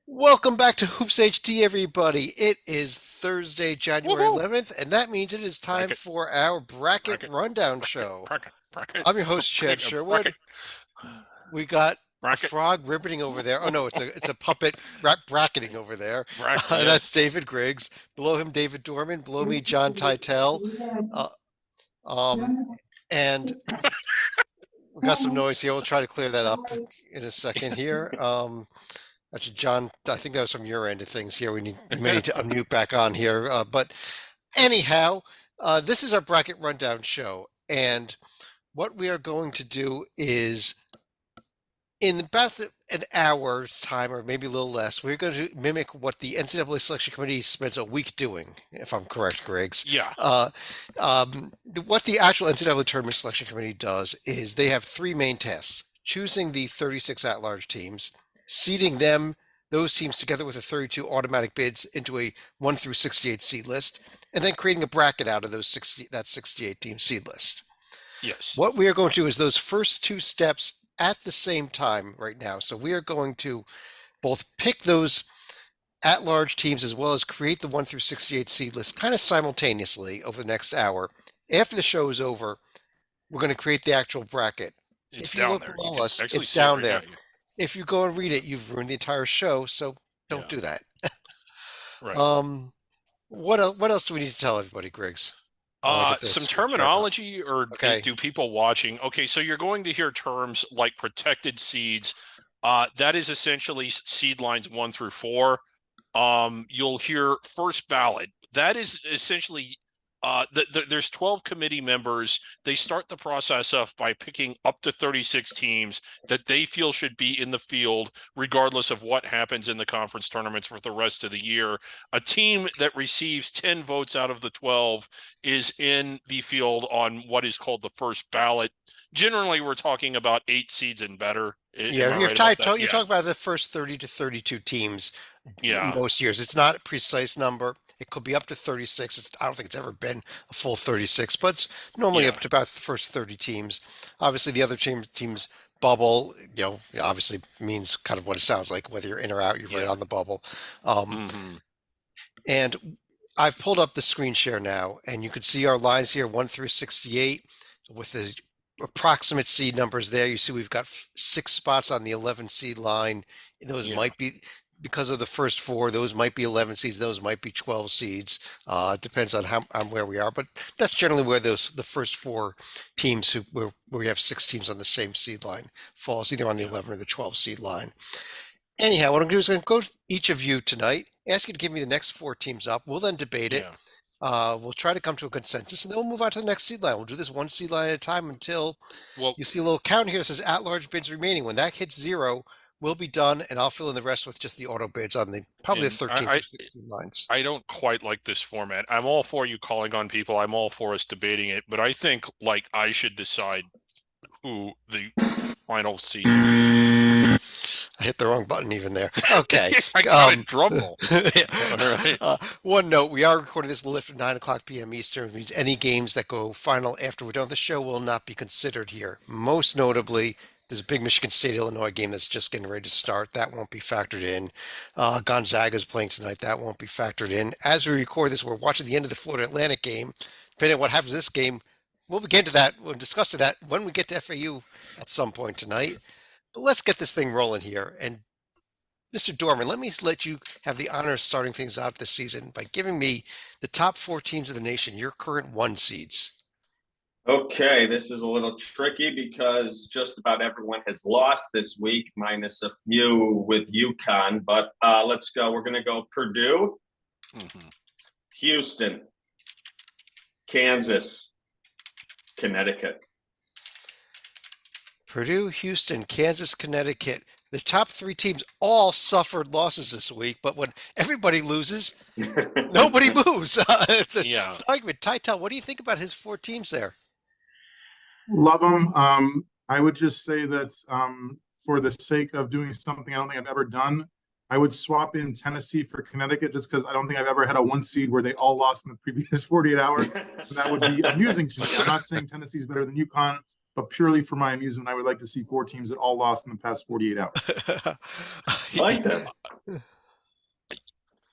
Welcome back to Hoops HD, everybody. It is Thursday, January Woohoo! 11th, and that means it is time Bracket, for our bracket bracket, rundown bracket, show. bracket, bracket, I'm your host, Chad bracket, Sherwood. bracket, We got a bracket, frog ribbiting over there. Oh no, it's a puppet bracketing over there. bracket. That's Yes. David Griggs. Below him, David Dorman. Below me, John Teitel. Uh, um, and we got some noise here. We'll try to clear that up in a second here. Actually, John, I think that was from your end of things here. You may need to unmute back on here. But anyhow, this is our bracket rundown show. And what we are going to do is in about an hour's time, or maybe a little less, we're going to mimic what the NCAA Selection Committee spends a week doing, if I'm correct, Griggs. Yeah. What the actual NCAA Tournament Selection Committee does is they have three main tests: choosing the 36 at-large teams, seeding those teams together with the 32 automatic bids into a 1 through 68 seed list, and then creating a bracket out of that 68 team seed list. Yes. What we are going to do is those first two steps at the same time right now. So we are going to both pick those at-large teams as well as create the 1 through 68 seed list kind of simultaneously over the next hour. After the show is over, we're going to create the actual bracket. It's If you down look there. You below can us, actually it's see it down right now. there. If you go and read it, you've ruined the entire show, so don't Yeah. do that. Right. Um, what else do we need to tell everybody, Griggs? While I get the Some screen shared up. terminology, or Okay. do people watching? Okay, so you're going to hear terms like protected seeds. That is essentially seed lines 1 through 4. You'll hear first ballot. That is essentially there's 12 committee members. They start the process off by picking up to 36 teams that they feel should be in the field, regardless of what happens in the conference tournaments for the rest of the year. A team that receives 10 votes out of the 12 is in the field on what is called the first ballot. Generally, we're talking about 8 seeds and better. Am Yeah, I right about that? you're Yeah. talking about the first 30 to 32 teams Yeah. most years. It's not a precise number. It could be up to 36. I don't think it's ever been a full 36, but it's normally up Yeah. to about the first 30 teams. Obviously, the other teams bubble, obviously means kind of what it sounds like, whether you're in or out, you're right Yeah. on the bubble. Um, Mm-hmm. and I've pulled up the screen share now, and you can see our lines here, 1 through 68, with the approximate seed numbers there. You see we've got 6 spots on the 11 seed line. Those Yeah. might be, because of the first four, those might be 11 seeds, those might be 12 seeds. It depends on where we are, but that's generally where the first four teams where we have 6 teams on the same seed line falls, either on the Yeah. 11 or the 12 seed line. Anyhow, what I'm going to do is I'm going to go to each of you tonight, ask you to give me the next 4 teams up. We'll then debate it. Yeah. We'll try to come to a consensus, and then we'll move on to the next seed line. We'll do this one seed line at a time until Well, you see a little count here that says at-large bids remaining. When that hits 0, we'll be done, and I'll fill in the rest with just the auto bids on probably the and 13th or 16th lines. I don't quite like this format. I'm all for you calling on people. I'm all for us debating it, but I think like I should decide who the final seeds are. I hit the wrong button even there. Okay. I got a drum roll. Yeah. All right. One note, we are recording this live at 9 o'clock p.m. Eastern, which means any games that go final after we're done with the show will not be considered here. Most notably, there's a big Michigan State Illinois game that's just getting ready to start. That won't be factored in. Gonzaga's playing tonight. That won't be factored in. As we record this, we're watching the end of the Florida Atlantic game. Depending on what happens in this game, we'll get to that. We'll discuss that when we get to FAU at some point tonight. But let's get this thing rolling here. And Mr. Dorman, let you have the honor of starting things out this season by giving me the top 4 teams of the nation, your current 1 seeds. Okay, this is a little tricky because just about everyone has lost this week, minus a few with UConn. But let's go. We're going to go Purdue, Houston, Kansas, Connecticut. Purdue, Houston, Kansas, Connecticut. The top 3 teams all suffered losses this week, but when everybody loses, nobody moves. It's an argument. Teitel, what do you think about his 4 teams there? Love them. I would just say that for the sake of doing something I don't think I've ever done, I would swap in Tennessee for Connecticut just because I don't think I've ever had a 1 seed where they all lost in the previous 48 hours. And that would be amusing to me. I'm not saying Tennessee's better than UConn, but purely for my amusement, I would like to see 4 teams that all lost in the past 48 hours. I like that.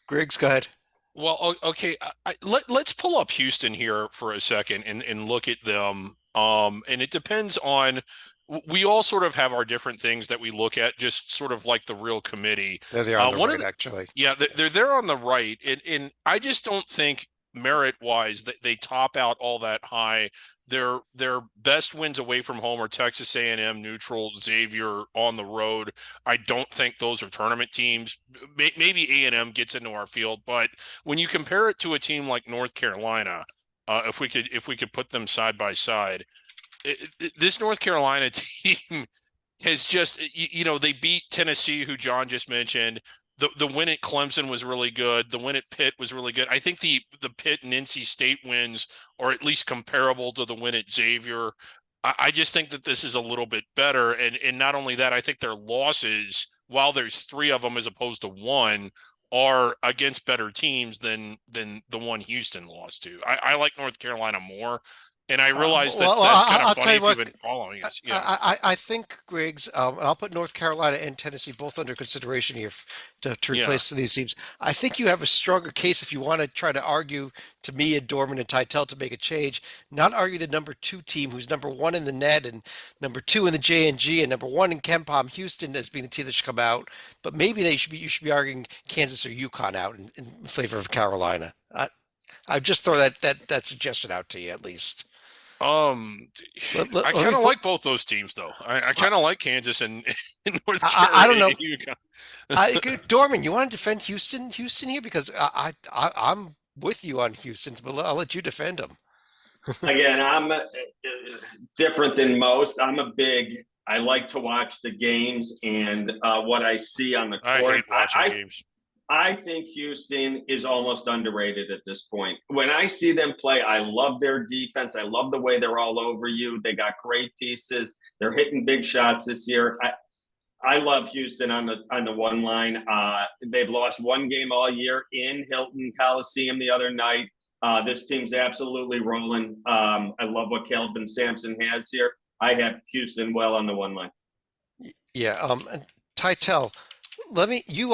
Griggs, go ahead. Well, okay. Let's pull up Houston here for a second and look at them. And it depends on. We all sort of have our different things that we look at, just sort of like the real committee. There they are on the One right, of the, actually. yeah, they're there on the right, and I just don't think merit-wise that they top out all that high. Their best wins away from home are Texas A&M neutral, Xavier on the road. I don't think those are tournament teams. Maybe A&M gets into our field, but when you compare it to a team like North Carolina, if we could put them side by side, this North Carolina team has just they beat Tennessee, who John just mentioned. The win at Clemson was really good. The win at Pitt was really good. I think the Pitt and NC State wins are at least comparable to the win at Xavier. I just think that this is a little bit better. And not only that, I think their losses, while there's 3 of them as opposed to 1, are against better teams than the one Houston lost to. I like North Carolina more. And I realize that's kind I'll of tell funny you if what, you've been following us. Yeah. I think Griggs, and I'll put North Carolina and Tennessee both under consideration here to Yeah. replace these teams. I think you have a stronger case if you want to try to argue to me and Dorman and Titel to make a change, not argue the number 2 team who's number 1 in the net and number 2 in the JNG and number 1 in KenPom, Houston as being the team that should come out. But maybe you should be arguing Kansas or UConn out in favor of Carolina. I just throw that suggestion out to you at least. I let kind me of like both those teams, though. I kind of like Kansas and North Carolina. I don't know. Dorman, you want to defend Houston here because I'm with you on Houston, but I'll let you defend them. Again, I'm different than most. I like to watch the games and what I see on the I court. hate watching games. I think Houston is almost underrated at this point. When I see them play, I love their defense. I love the way they're all over you. They got great pieces. They're hitting big shots this year. I love Houston on the one line. They've lost 1 game all year in Hilton Coliseum the other night. This team's absolutely rolling. I love what Kelvin Sampson has here. I have Houston well on the one line. Yeah. And Titel, you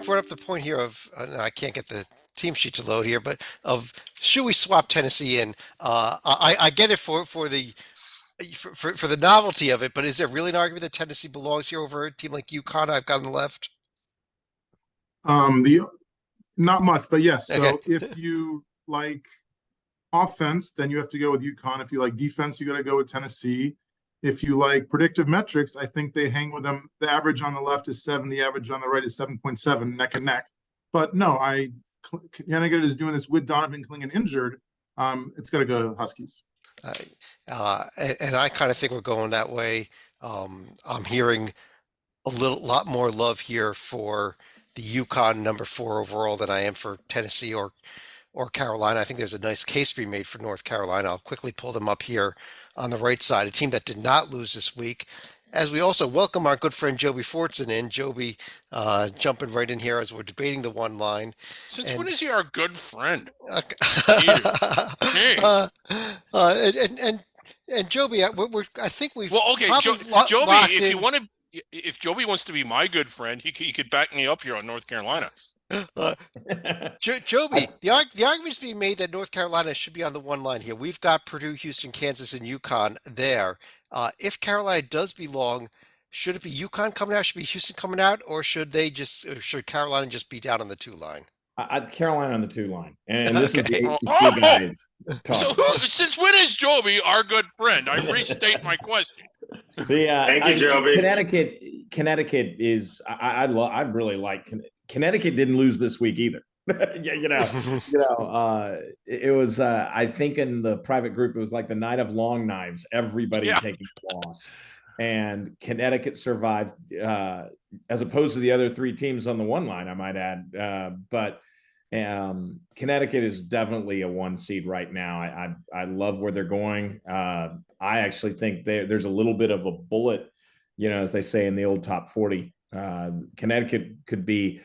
brought up the point here of I can't get the team sheet to load here, but of should we swap Tennessee in? I get it for the novelty of it, but is there really an argument that Tennessee belongs here over a team like UConn I've got on the left? Not much, but yes. So Okay. if you like offense, then you have to go with UConn. If you like defense, you got to go with Tennessee. If you like predictive metrics, I think they hang with them. The average on the left is 7. The average on the right is 7.7, neck and neck. But no, Connecticut is doing this with Donovan Clingan injured. It's got to go Huskies. And I kind of think we're going that way. I'm hearing a lot more love here for the UConn number 4 overall than I am for Tennessee or Carolina. I think there's a nice case to be made for North Carolina. I'll quickly pull them up here on the right side, a team that did not lose this week. As we also welcome our good friend Joby Fortson in. Joby jumping right in here as we're debating the one line. Since when is he our good friend? And Joby, I think we've Well, okay, Joby, if Joby wants to be my good friend, he could back me up here on North Carolina. Joby, the argument's being made that North Carolina should be on the one line here. We've got Purdue, Houston, Kansas, and UConn there. If Carolina does belong, should it be UConn coming out? Should it be Houston coming out, or should Carolina just be down on the 2 line? Carolina on the 2 line, and this Okay. is the ACC guy talking. So since when is Joby our good friend? I restate my question. Thank you, Joby. Connecticut is I really like Connecticut. Didn't lose this week either. It was I think in the private group it was like the night of long knives. Everybody taking a loss, and Connecticut survived as opposed to the other 3 teams on the one line. I might add, but Connecticut is definitely a 1 seed right now. I love where they're going. I actually think there's a little bit of a bullet, as they say in the old top 40. Connecticut could be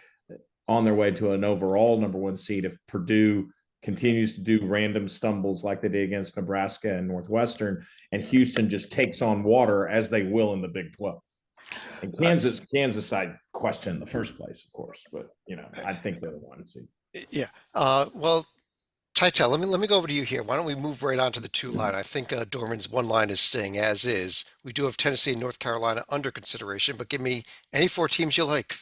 on their way to an overall number 1 seed if Purdue continues to do random stumbles like they did against Nebraska and Northwestern, and Houston just takes on water as they will in the Big 12. And Kansas, I question in the first place, of course. But I think they're the one seed. Yeah. Well, Titel, let me go over to you here. Why don't we move right on to the two line? I think Dorman's one line is staying as is. We do have Tennessee and North Carolina under consideration, but give me any four teams you like.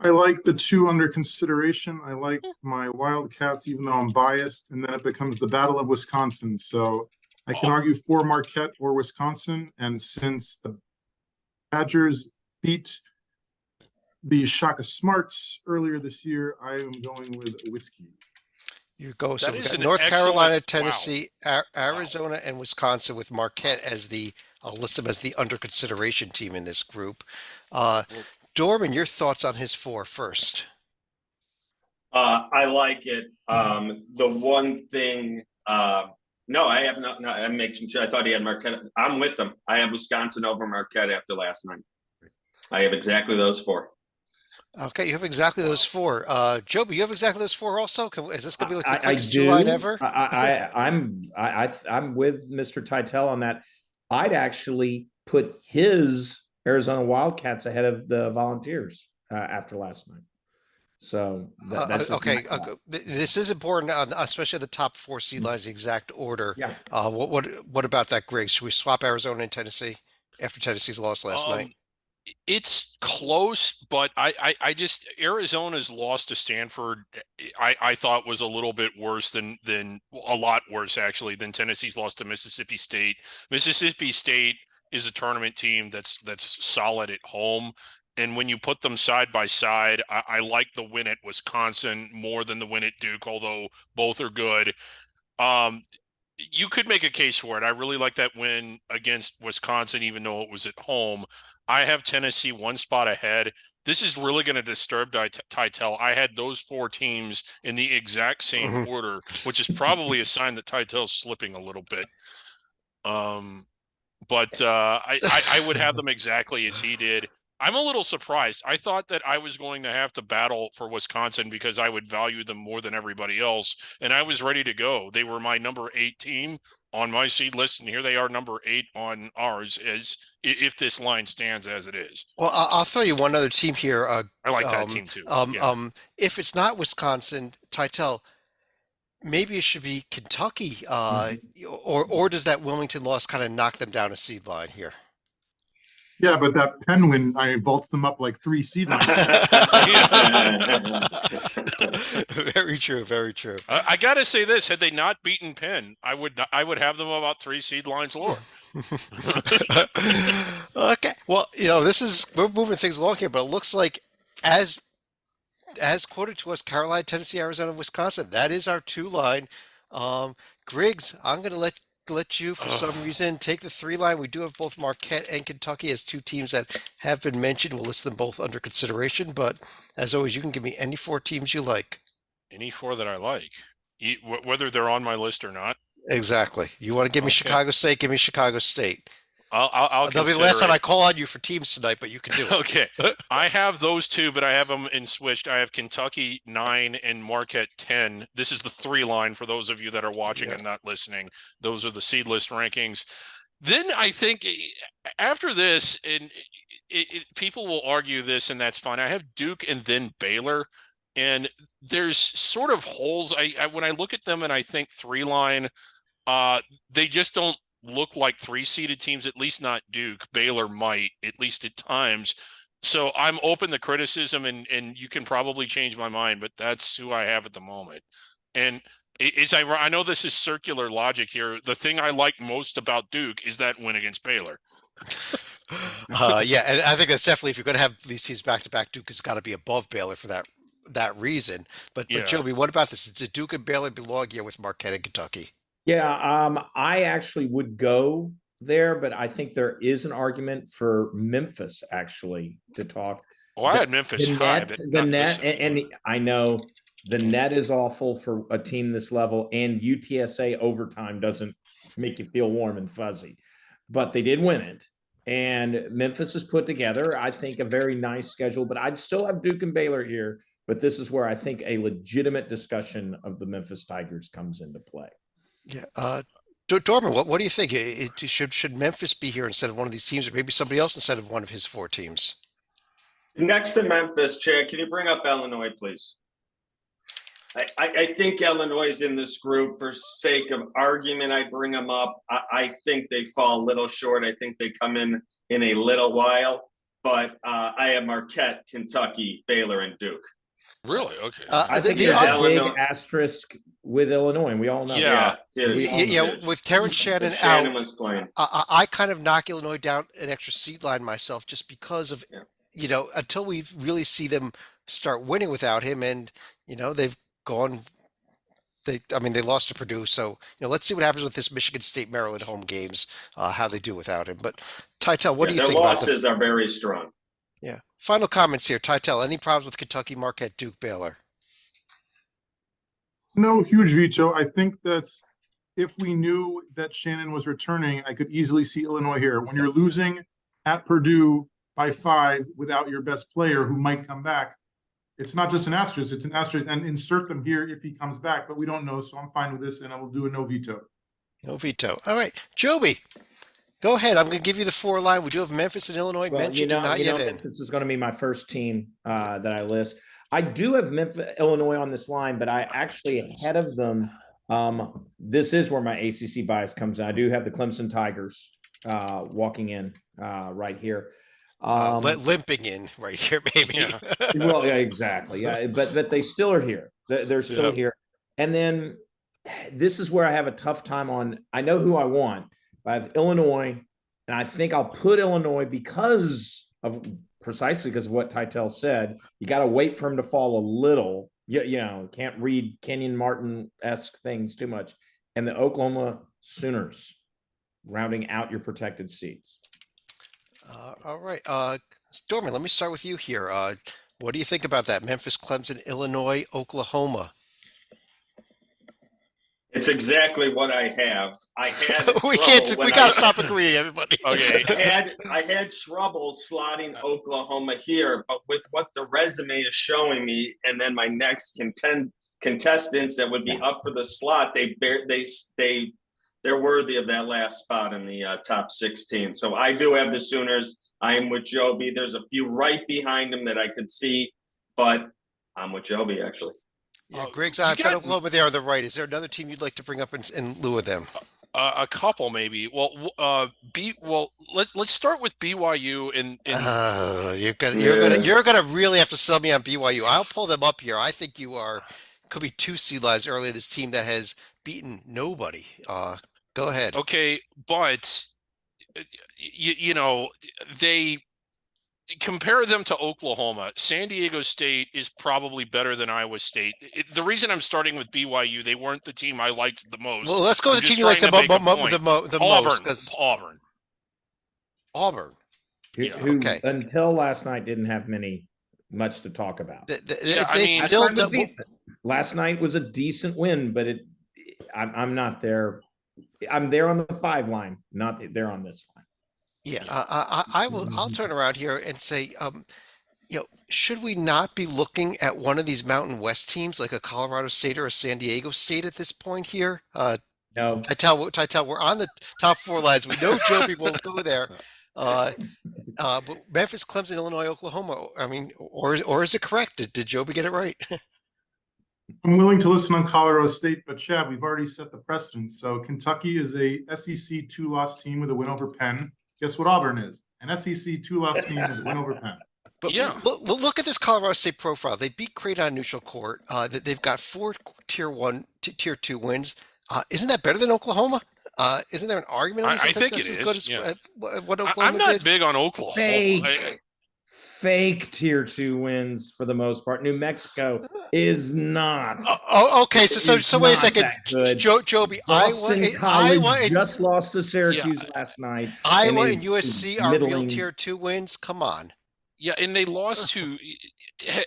I like the two under consideration. I like my Wildcats, even though I'm biased, and then it becomes the Battle of Wisconsin. So I can argue for Marquette or Wisconsin, and since the Badgers beat the Shaka Smarts earlier this year, I am going with whiskey. You go. So That we is got an North Carolina, excellent- wow. Tennessee, Arizona, and Wisconsin with Marquette as I'll list them as the under consideration team in this group. Dorman, your thoughts on his four first. I like it. The one thing, no, I have not. I'm making sure. I thought he had Marquette. I'm with them. I have Wisconsin over Marquette after last night. I have exactly those four. Okay, you have exactly those four. Joby, you have exactly those four also? Is this going to be like the I quickest do. two line ever? I'm with Mr. Titel on that. I'd actually put his Arizona Wildcats ahead of the Volunteers after last night. So that's okay. This is important, especially the top four seed lines, the exact order. Yeah. What about that, Greg? Should we swap Arizona and Tennessee after Tennessee's loss last night? It's close, but I just Arizona's loss to Stanford, I thought was a little bit worse than a lot worse actually than Tennessee's loss to Mississippi State. Mississippi State is a tournament team that's solid at home. And when you put them side by side, I like the win at Wisconsin more than the win at Duke, although both are good. You could make a case for it. I really like that win against Wisconsin, even though it was at home. I have Tennessee one spot ahead. This is really going to disturb Titel. I had those four teams in the exact same order, which is probably a sign that Titel's slipping a little bit. But I would have them exactly as he did. I'm a little surprised. I thought that I was going to have to battle for Wisconsin because I would value them more than everybody else, and I was ready to go. They were my number 8 team on my seed list, and here they are number 8 on ours, as if this line stands as it is. Well, I'll throw you one other team here. I like that team too. Yeah. If it's not Wisconsin, Titel, maybe it should be Kentucky, or does that Wilmington loss kind of knock them down a seed line here? Yeah, but that Penn win, I vaults them up like 3 seed lines. Very true. Very true. I got to say this: had they not beaten Penn, I would have them about 3 seed lines lower. Okay. Well, we're moving things along here, but it looks like as quoted to us, Carolina, Tennessee, Arizona, Wisconsin. That is our 2 line. Griggs, I'm going to let you, for some reason, take the 3 line. We do have both Marquette and Kentucky as 2 teams that have been mentioned. We'll list them both under consideration, but as always, you can give me any 4 teams you like. Any 4 that I like, whether they're on my list or not. Exactly. You want to give me Chicago State? Give me Chicago State. I'll That'll be the last time I call on you for teams tonight, but you can do it. Okay. I have those 2, but I have them in switched. I have Kentucky 9 and Marquette 10. This is the 3 line for those of you that are watching and not listening. Those are the seed list rankings. Then I think after this, and people will argue this, and that's fine. I have Duke and then Baylor, and there's sort of holes. When I look at them and I think 3 line, they just don't look like 3-seeded teams, at least not Duke. Baylor might, at least at times. So I'm open to criticism, and you can probably change my mind, but that's who I have at the moment. And I know this is circular logic here. The thing I like most about Duke is that win against Baylor. Yeah, and I think that's definitely, if you're going to have these teams back to back, Duke has got to be above Baylor for that reason. But Joby, what about this? Did Duke and Baylor belong here with Marquette and Kentucky? Yeah, I actually would go there, but I think there is an argument for Memphis actually to talk. Oh, I had Memphis high. The net, and I know the net is awful for a team this level, and UTSA overtime doesn't make you feel warm and fuzzy, but they did win it. And Memphis has put together, I think, a very nice schedule, but I'd still have Duke and Baylor here. But this is where I think a legitimate discussion of the Memphis Tigers comes into play. Yeah. Dorman, what do you think? Should Memphis be here instead of one of these teams, or maybe somebody else instead of one of his 4 teams? Next to Memphis, Chad, can you bring up Illinois, please? I think Illinois is in this group for sake of argument. I bring them up. I think they fall a little short. I think they come in a little while. But I have Marquette, Kentucky, Baylor, and Duke. Really? Okay. I think the there's a big Illinois- asterisk with Illinois, and we all know. Yeah. Huge. With Terrence Shannon Shannon out, was playing. I kind of knock Illinois down an extra seed line myself just because of, until we really see them start winning without him. And, they've gone, they lost to Purdue. So, let's see what happens with this Michigan State, Maryland home games, how they do without him. But Tytel, what do you Their think about losses are very strong. Yeah. Final comments here. Tytel, any problems with Kentucky, Marquette, Duke, Baylor? No huge veto. I think that if we knew that Shannon was returning, I could easily see Illinois here. When you're losing at Purdue by 5 without your best player who might come back, it's not just an asterisk, it's an asterisk, and insert them here if he comes back, but we don't know, so I'm fine with this, and I will do a no veto. No veto. All right. Joby, go ahead. I'm going to give you the 4 line. We do have Memphis and Illinois mentioned and not yet in. Memphis is going to be my first team that I list. I do have Memphis, Illinois on this line, but I actually ahead of them. This is where my ACC bias comes in. I do have the Clemson Tigers walking in right here. Limping in right here, maybe. Yeah. Well, yeah, exactly. Yeah, but they still are here. They're still here. And then this is where I have a tough time on. I know who I want. I have Illinois, and I think I'll put Illinois precisely because of what Tytel said. You got to wait for him to fall a little. Can't read Kenyon Martin-esque things too much. And the Oklahoma Sooners rounding out your protected seats. All right. Dorman, let me start with you here. What do you think about that? Memphis, Clemson, Illinois, Oklahoma. It's exactly what I have. I had we got to stop agreeing, everybody. Okay. I had trouble slotting Oklahoma here, but with what the resume is showing me, and then my next contestants that would be up for the slot, they're worthy of that last spot in the top 16. So I do have the Sooners. I am with Joby. There's a few right behind him that I could see, but I'm with Joby actually. Yeah, Greg's I've got Oklahoma there on the right. Is there another team you'd like to bring up in lieu of them? A couple maybe. Well, let's start with BYU You're gonna really have to sell me on BYU. I'll pull them up here. I think could be 2 seed lines earlier. This team that has beaten nobody. Go ahead. Okay, but they compare them to Oklahoma. San Diego State is probably better than Iowa State. The reason I'm starting with BYU, they weren't the team I liked the most. Well, let's go with the team you like the most. Auburn. Who Okay. Until last night didn't have much to talk about. Last night was a decent win, but I'm not there. I'm there on the 5 line, not there on this line. Yeah, I'll turn around here and say, should we not be looking at one of these Mountain West teams like a Colorado State or a San Diego State at this point here? No. Tytel, we're on the top 4 lines. We know Joby won't go there. But Memphis, Clemson, Illinois, Oklahoma. I mean, or is it correct? Did Joby get it right? I'm willing to listen on Colorado State, but Chad, we've already set the precedent. So Kentucky is a SEC 2-loss team with a win over Penn. Guess what Auburn is? An SEC 2-loss team with a win over Penn. But yeah, look at this Colorado State profile. They beat Creighton on neutral court. They've got 4 tier 1, tier 2 wins. Isn't that better than Oklahoma? Isn't there an argument? I think it is. What Oklahoma I'm not did? big on Oklahoma. Fake tier 2 wins for the most part. New Mexico is not. Okay. So wait a second, Joby. Iowa just lost to Syracuse last night. Iowa and USC are real tier 2 wins. Come on. Yeah, and they lost to.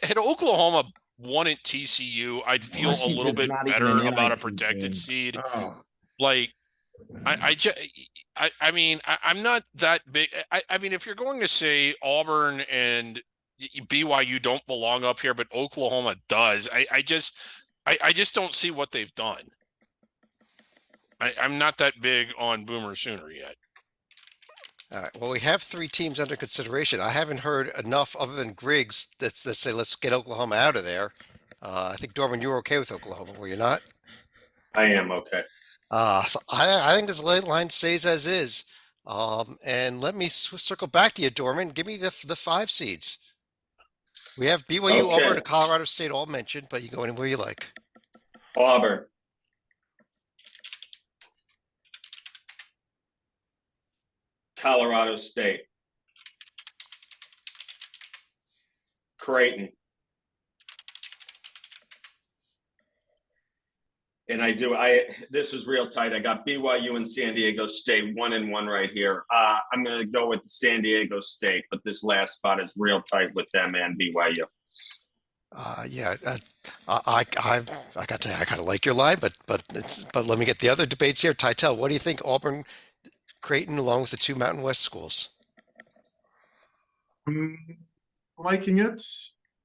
Had Oklahoma won at TCU, I'd feel a little bit better about a protected seed. Oh. Like, I mean, I'm not that big. I mean, if you're going to say Auburn and BYU don't belong up here, but Oklahoma does, I just don't see what they've done. I'm not that big on Boomer Sooner yet. All right. Well, we have 3 teams under consideration. I haven't heard enough other than Griggs that say let's get Oklahoma out of there. I think Dorman, you were okay with Oklahoma, were you not? I am okay. So I think this line stays as is. And let me circle back to you, Dorman. Give me the 5 seeds. We have BYU, Okay. Auburn, and Colorado State all mentioned, but you go anywhere you like. Auburn. Colorado State. Creighton. And this is real tight. I got BYU and San Diego State 1-1 right here. I'm going to go with San Diego State, but this last spot is real tight with them and BYU. Yeah, I got to, I kind of like your line, but let me get the other debates here. Titel, what do you think? Auburn, Creighton, along with the 2 Mountain West schools. Liking it.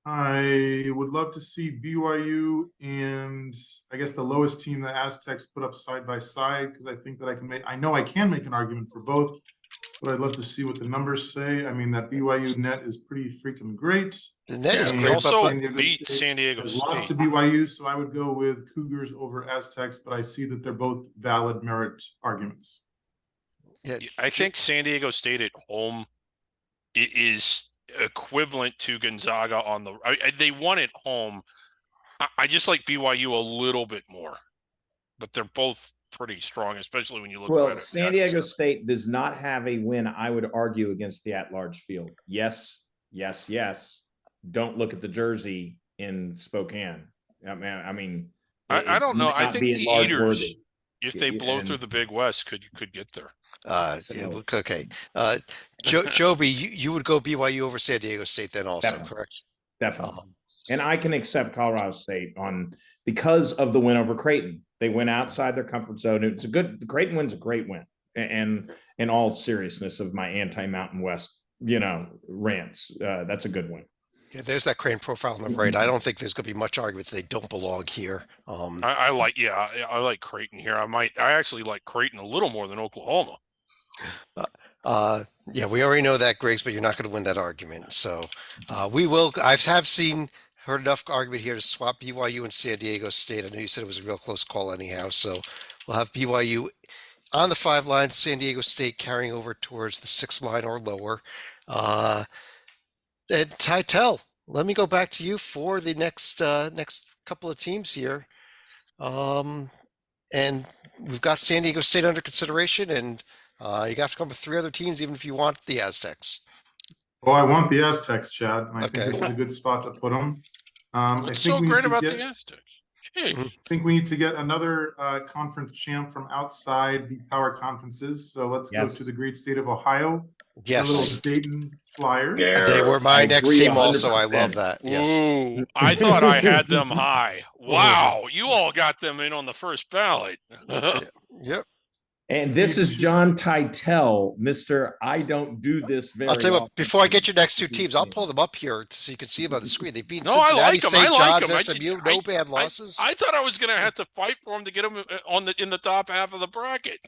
I would love to see BYU and I guess the lowest team, the Aztecs, put up side by side, because I think that I know I can make an argument for both, but I'd love to see what the numbers say. I mean, that BYU net is pretty freaking great. The net is And great, also but San Diego beat State San Diego has lost to State. BYU, so I would go with Cougars over Aztecs, but I see that they're both valid merit arguments. yeah, I think San Diego State at home is equivalent to Gonzaga on the. They won at home. I just like BYU a little bit more, but they're both pretty strong, especially when you look. Well, at it. San Diego State does not have a win, I would argue, against the at-large field. Yes. Don't look at the jersey in Spokane. I mean, I don't know. might I not think be the at-large Eaters, worthy. if they blow through And- the Big West, could get there. yeah, So- look, okay. Joby, you would go BYU over San Diego State then also, Definitely. correct? Definitely. And I can accept Colorado State because of the win over Creighton. They went outside their comfort zone. The Creighton win's a great win. And in all seriousness of my anti-Mountain West, rants, that's a good win. Yeah, there's that Crane profile on the right. I don't think there's going to be much argument that they don't belong here. I like Creighton here. I actually like Creighton a little more than Oklahoma. Yeah, we already know that, Griggs, but you're not going to win that argument. So we will. I have heard enough argument here to swap BYU and San Diego State. I know you said it was a real close call anyhow. So we'll have BYU on the 5 line, San Diego State carrying over towards the 6 line or lower. And Titel, let me go back to you for the next couple of teams here. And we've got San Diego State under consideration, and you have to come with 3 other teams, even if you want the Aztecs. Oh, I want the Aztecs, Chad. And I Okay. think this is a good spot to put them. What's so great about the Aztecs? Jeez. I think we need to get another conference champ from outside the power conferences. So let's go Yes. to the great state of Ohio. The Yes, little Dayton Flyers. Yeah. they were my I next agree team also. I 100%. love that. Yes. Ooh, I thought I had them high. Wow, you all got them in on the first ballot. Yep. And this is John Titel, Mr. I don't do this very I'll tell you what, often. before I get your next 2 teams, I'll pull them up here so you can see them on the screen. They've beaten No, I Cincinnati, like 'em. St. I like John's, 'em. SMU, no bad losses. I thought I was going to have to fight for them to get them in the top half of the bracket.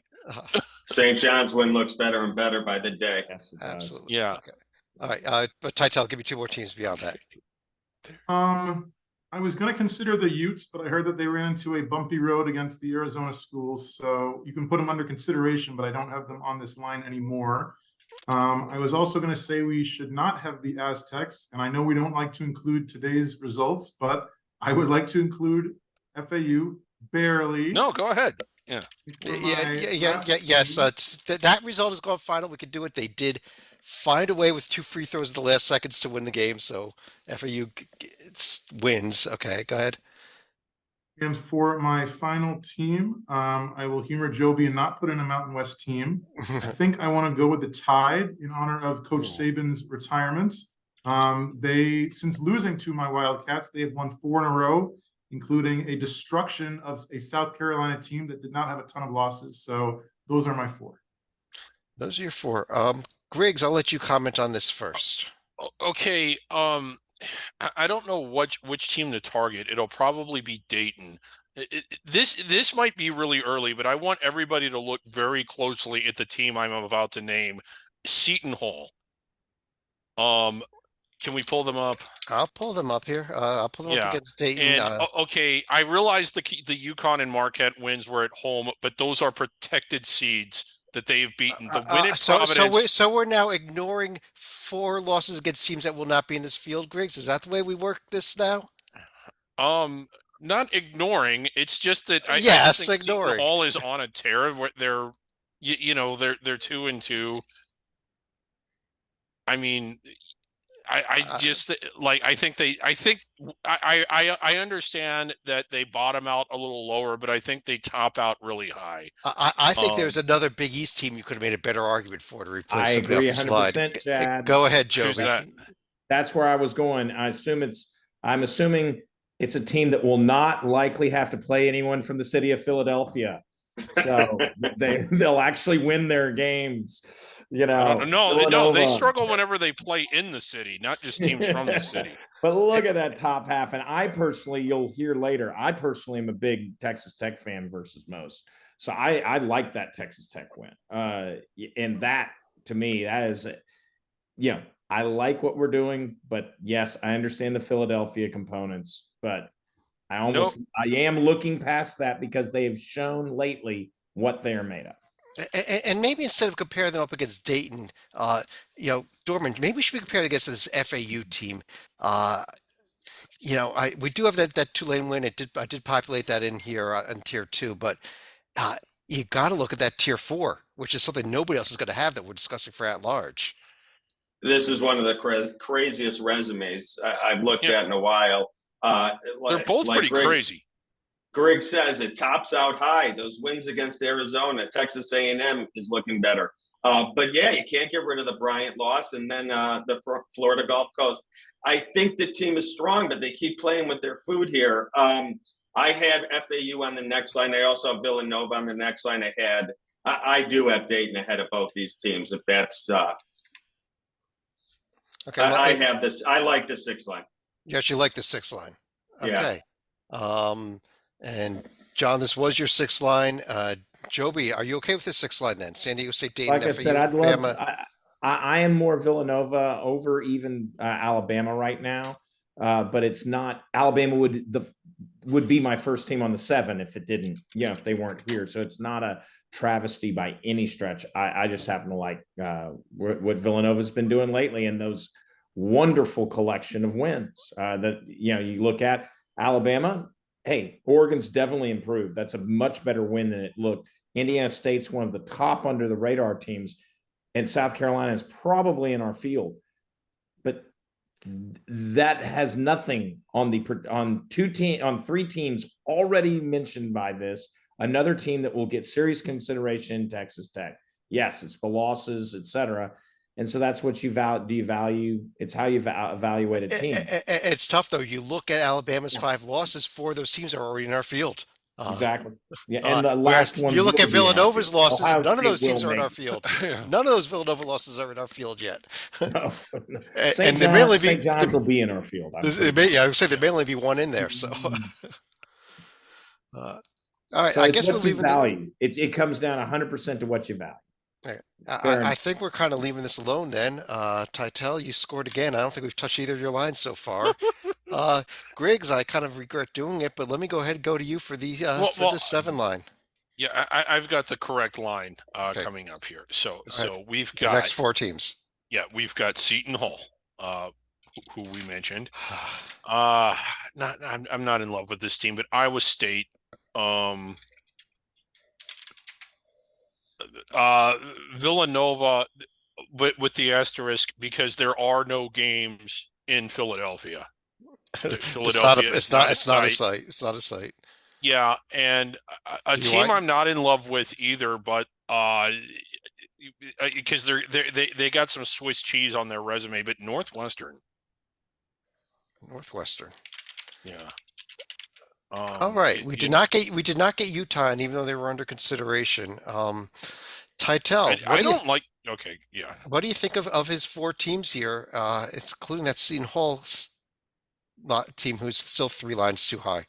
St. John's win looks better and better by the day. Yes, it does. Absolutely. Yeah. Okay. All right. But Titel, give me 2 more teams beyond that. I was going to consider the Utes, but I heard that they ran into a bumpy road against the Arizona schools. So you can put them under consideration, but I don't have them on this line anymore. I was also going to say we should not have the Aztecs, and I know we don't like to include today's results, but I would like to include FAU barely. No, go ahead. Yes. Last That result has gone final. We could do it. They did find a way with 2 free throws in the last seconds to win the game. So FAU wins. Okay, go ahead. And for my final team, I will humor Joby and not put in a Mountain West team. I think I want to go with the Tide in honor of Coach Saban's retirement. Since losing to my Wildcats, they have won 4 in a row, including a destruction of a South Carolina team that did not have a ton of losses. So those are my 4. Those are your 4. Griggs, I'll let you comment on this first. Okay. I don't know which team to target. It'll probably be Dayton. This might be really early, but I want everybody to look very closely at the team I'm about to name, Seton Hall. Can we pull them up? I'll pull them up here. I'll pull them up Yeah. against Dayton. And okay, I realize the UConn and Marquette wins were at home, but those are protected seeds that they've beaten. The win at Providence. So we're now ignoring 4 losses against teams that will not be in this field, Griggs. Is that the way we work this now? Not ignoring. It's just that I Yes, just think ignoring. Seton Hall is on a tear. They're they're 2-2. I mean, I just like I think I understand that they bottom out a little lower, but I think they top out really high. I think there's another Big East team you could have made a better argument for to replace I somebody agree off the slide. 100%, Chad. Go ahead, Joe. Who's that? That's where I was going. I'm assuming it's a team that will not likely have to play anyone from the city of Philadelphia. So they'll actually win their games. You know, no, they struggle whenever they play in the city, not just teams from the city. But look at that top half. And I personally, you'll hear later, I personally am a big Texas Tech fan versus most. So I like that Texas Tech win. And that, to me, that is, I like what we're doing. But yes, I understand the Philadelphia components. But I am looking past that because they have shown lately what they are made of. And maybe instead of comparing them up against Dayton, Dorman, maybe we should be comparing against this FAU team. We do have that Tulane win. I did populate that in here on tier 2, but you got to look at that tier 4, which is something nobody else is going to have that we're discussing for at large. This is one of the craziest resumes I've looked at in a while. They're both pretty crazy. Greg says it tops out high. Those wins against Arizona, Texas A&M is looking better. But yeah, you can't get rid of the Bryant loss, and then the Florida Gulf Coast. I think the team is strong, but they keep playing with their food here. I had FAU on the next line. I also have Villanova on the next line. I do have Dayton ahead of both these teams. If that's okay, I have this. I like the 6 line. You actually like the 6 line. Okay. Yeah. And John, this was your 6th line. Joby, are you okay with the 6th line then? San Diego State, Dayton, like I FAU, said, I'd love. Bama. I am more Villanova over even Alabama right now, but it's not. Alabama would be my first team on the 7 if it didn't, if they weren't here. So it's not a travesty by any stretch. I just happen to like what Villanova's been doing lately and those wonderful collection of wins that you look at. Alabama, hey, Oregon's definitely improved. That's a much better win than it looked. Indiana State's one of the top under the radar teams, and South Carolina is probably in our field. But that has nothing on 3 teams already mentioned by this. Another team that will get serious consideration, Texas Tech. Yes, it's the losses, etc. And so that's what you value. It's how you evaluate a team. It's tough though. You look at Alabama's 5 losses. 4 of those teams are already in our field. Exactly. Yeah, and the last one. You look at Villanova's losses. None of those teams are in our field. None of those Villanova losses are in our field yet. No. And there may only be St. John's will be in our field. I would say there may only be 1 in there. So, all right. So I guess we're leaving. Value. It comes down 100% to what you value. I think we're kind of leaving this alone then. Titel, you scored again. I don't think we've touched either of your lines so far. Griggs, I kind of regret doing it, but let me go ahead and go to you for the the 7 line. Yeah, I've got the correct line coming up here. So we've got the next 4 teams. Yeah, we've got Seton Hall, who we mentioned. I'm not in love with this team, but Iowa State. Villanova, but with the asterisk because there are no games in Philadelphia. It's not a site. It's not a site. Yeah, and a team I'm not in love with either, but because they got some Swiss cheese on their resume, but Northwestern. Yeah. All right, we did not get Utah, and even though they were under consideration, Titel, Okay, yeah. What do you think of his 4 teams here, including that Seton Hall team, who's still 3 lines too high?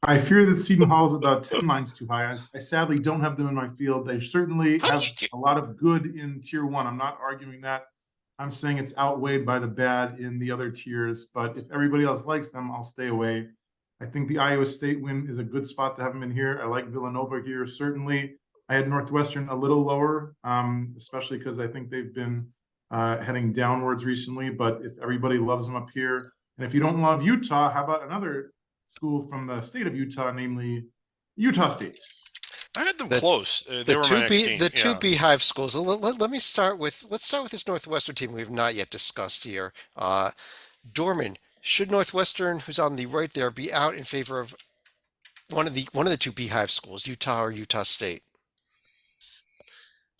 I fear that Seton Hall is about 10 lines too high. I sadly don't have them in my field. They certainly How have did you- a lot of good in tier one. I'm not arguing that. I'm saying it's outweighed by the bad in the other tiers, but if everybody else likes them, I'll stay away. I think the Iowa State win is a good spot to have them in here. I like Villanova here, certainly. I had Northwestern a little lower, especially because I think they've been heading downwards recently, but if everybody loves them up here, and if you don't love Utah, how about another school from the state of Utah, namely Utah State? I had them The- close. They The were my two next B team. the two Yeah. Beehive schools. Let's start with this Northwestern team we've not yet discussed here. Dorman, should Northwestern, who's on the right there, be out in favor of one of the two Beehive schools, Utah or Utah State?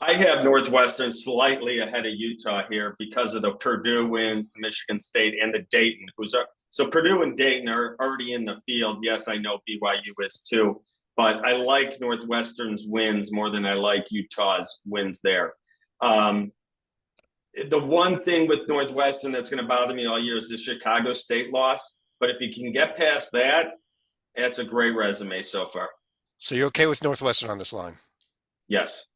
I have Northwestern slightly ahead of Utah here because of the Purdue wins, the Michigan State, and the Dayton. So Purdue and Dayton are already in the field. Yes, I know BYU is too, but I like Northwestern's wins more than I like Utah's wins there. The one thing with Northwestern that's going to bother me all year is the Chicago State loss. But if you can get past that, that's a great resume so far. So you're okay with Northwestern on this line? Yes.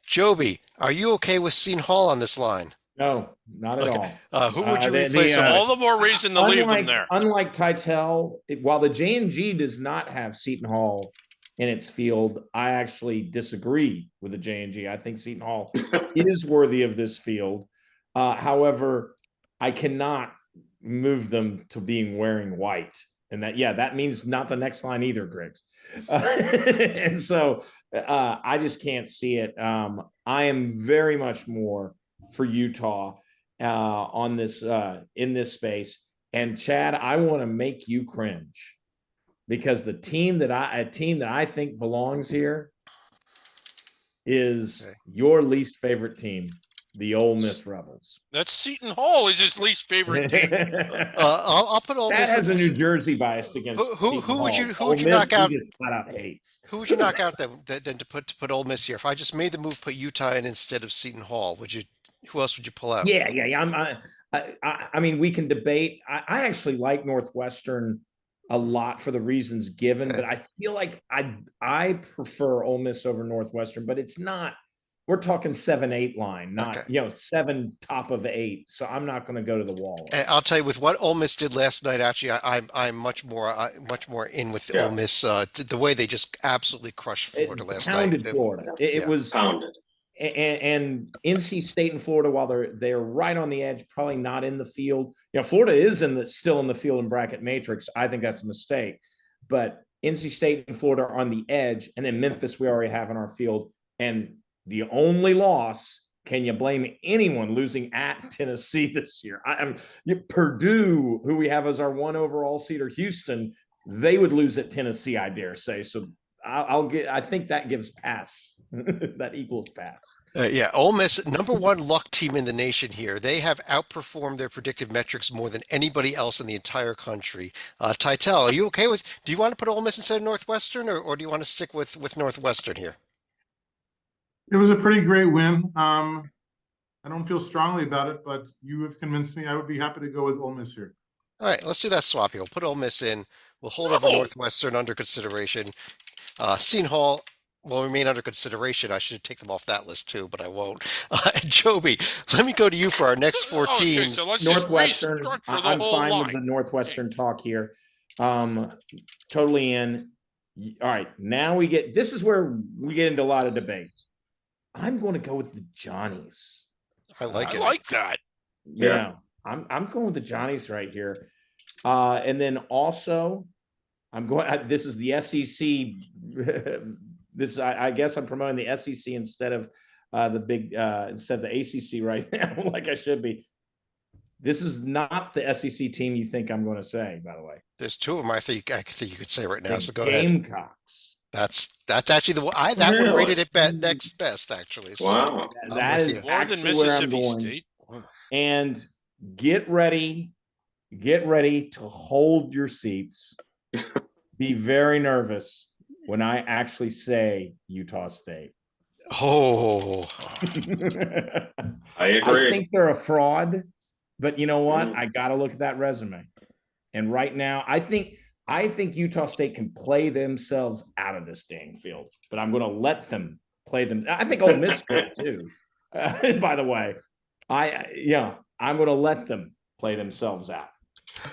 Joby, are you okay with Seton Hall on this line? No, not at Okay. all. Who would you The- replace the, him All with? the more reason to leave them there. Unlike Titel, while the J&G does not have Seton Hall in its field, I actually disagree with the J&G. I think Seton Hall is worthy of this field. However, I cannot move them to being wearing white. And that means not the next line either, Griggs. And so I just can't see it. I am very much more for Utah on this in this space. And Chad, I want to make you cringe because a team that I think belongs here is Okay. your least favorite team, the Ole Miss Rebels. That's Seton Hall is his least favorite team. I'll put Ole That Miss. has a New Jersey bias against Who would you Ole Miss, knock out? he just flat out hates. Who would you knock out then to put Ole Miss here? If I just made the move, put Utah in instead of Seton Hall, who else would you pull out? Yeah. I mean, we can debate. I actually like Northwestern a lot for the reasons given, Okay. but I feel like I prefer Ole Miss over Northwestern, but it's not. We're talking 7-8 line, not Okay. 7 top of 8. So I'm not going to go to the wall. And I'll tell you, with what Ole Miss did last night, actually, I'm much more in with Yeah. Ole Miss. The way they just absolutely crushed It Florida last pounded night. Florida. It yeah. was Pounded. and NC State and Florida, while they're right on the edge, probably not in the field. Florida is still in the field in bracket matrix. I think that's a mistake, but NC State and Florida are on the edge, and then Memphis we already have in our field. And the only loss, can you blame anyone losing at Tennessee this year? Purdue, who we have as our 1 overall seed, or Houston, they would lose at Tennessee, I dare say. So I think that gives pass. That equals pass. Yeah, Ole Miss, #1 luck team in the nation here. They have outperformed their predictive metrics more than anybody else in the entire country. Titel, are you okay with? Do you want to put Ole Miss instead of Northwestern, or do you want to stick with Northwestern here? It was a pretty great win. I don't feel strongly about it, but you have convinced me. I would be happy to go with Ole Miss here. All right, let's do that swap here. We'll put Ole Miss in. We'll hold over No. Northwestern under consideration. Seton Hall will remain under consideration. I should take them off that list too, but I won't. Joby, let me go to you for our next 4 Okay, teams. so let's just Northwestern, restructure the I'm whole fine line. with the Northwestern talk here. Totally in. All right, now this is where we get into a lot of debate. I'm going to go with the Johnnies. I like I it. like that. Yeah, I'm going with the Johnnies right here. And then also, I'm going. This is the SEC. I guess I'm promoting the SEC instead of instead of the ACC right now, like I should be. This is not the SEC team you think I'm going to say. By the way, There's 2 of them I think you could say right now. the So go ahead. Gamecocks. That's actually the one that one Really? rated it next best actually. So Wow. That with is you. More than actually where I'm Mississippi going. State. And get ready to hold your seats. Be very nervous when I actually say Utah State. Oh, I agree. I think they're a fraud, but you know what? Mm. I got to look at that resume. And right now, I think I think Utah State can play themselves out of this dang field, but I'm going to let them play them. I think Ole Miss could too. By the way, I'm going to let them play themselves out.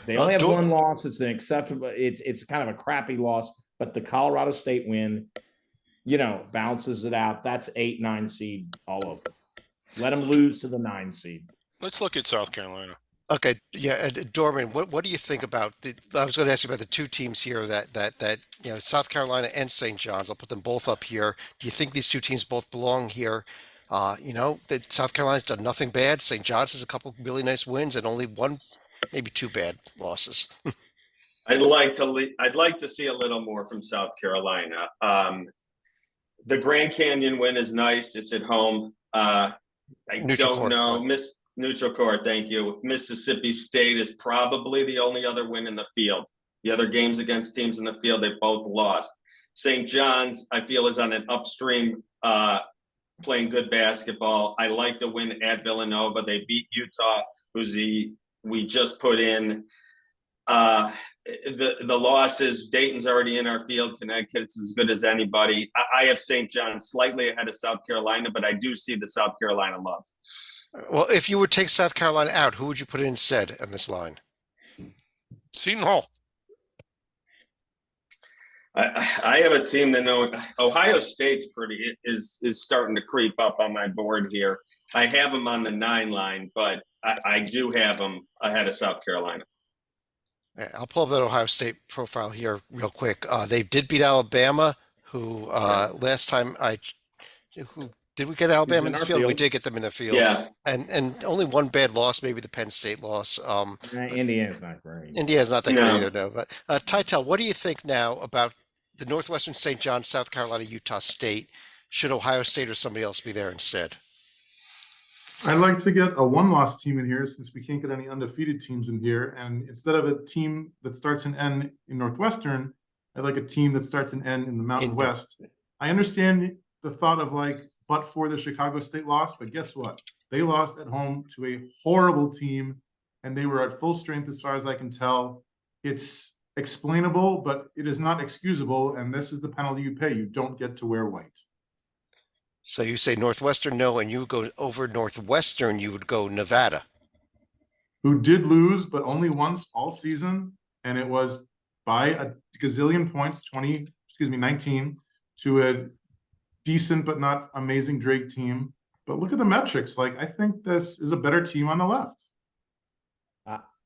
They only have one loss. It's an acceptable. It's kind of a crappy loss, but the Colorado State win, balances it out. That's 8-9 seed all over. Let them lose to the 9 seed. Let's look at South Carolina. Okay, yeah, Dorman, what do you think about I was going to ask you about the two teams here that South Carolina and St. John's. I'll put them both up here. Do you think these two teams both belong here? That South Carolina's done nothing bad. St. John's has a couple really nice wins and only one, maybe two bad losses. I'd like to see a little more from South Carolina. The Grand Canyon win is nice. It's at home. I don't know. Neutral court, thank you. Mississippi State is probably the only other win in the field. The other games against teams in the field, they both lost. St. John's, I feel, is on an upstream, playing good basketball. I like the win at Villanova. They beat Utah, we just put in. The losses, Dayton's already in our field. Connecticut's as good as anybody. I have St. John's slightly ahead of South Carolina, but I do see the South Carolina love. Well, if you would take South Carolina out, who would you put in instead on this line? Seton Hall. I have a team that Ohio State's is starting to creep up on my board here. I have them on the 9 line, but I do have them ahead of South Carolina. I'll pull up that Ohio State profile here real quick. They did beat Alabama, who last time did we get Alabama in this field? We did get them in the field. Yeah. And only one bad loss, maybe the Penn State loss. Indiana's not great. Indiana's not that great either, no. But Tytel, what do you think now about the Northwestern St. John, South Carolina, Utah State? Should Ohio State or somebody else be there instead? I'd like to get a 1-loss team in here since we can't get any undefeated teams in here. And instead of a team that starts an N in Northwestern, I'd like a team that starts an N in the Mountain West. I understand the thought of but for the Chicago State loss, but guess what? They lost at home to a horrible team, and they were at full strength as far as I can tell. It's explainable, but it is not excusable, and this is the penalty you pay. You don't get to wear white. So you say Northwestern no, and you would go over Northwestern, you would go Nevada. Who did lose, but only once all season, and it was by a gazillion points, 19, to a decent but not amazing Drake team. But look at the metrics. I think this is a better team on the left.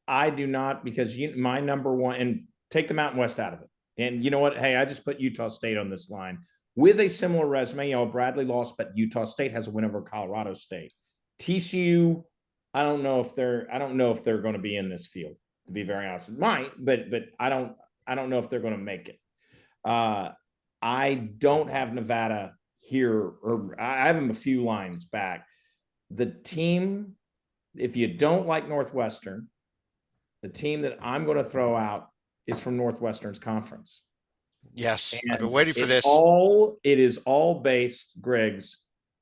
I do not, because my number one, and take the Mountain West out of it. And you know what? Hey, I just put Utah State on this line with a similar resume. Bradley lost, but Utah State has a win over Colorado State. TCU, I don't know if they're going to be in this field, to be very honest. It might, but I don't know if they're going to make it. I don't have Nevada here, or I have them a few lines back. The team, if you don't like Northwestern, the team that I'm going to throw out is from Northwestern's conference. Yes, I've been waiting for this. It is all based, Griggs,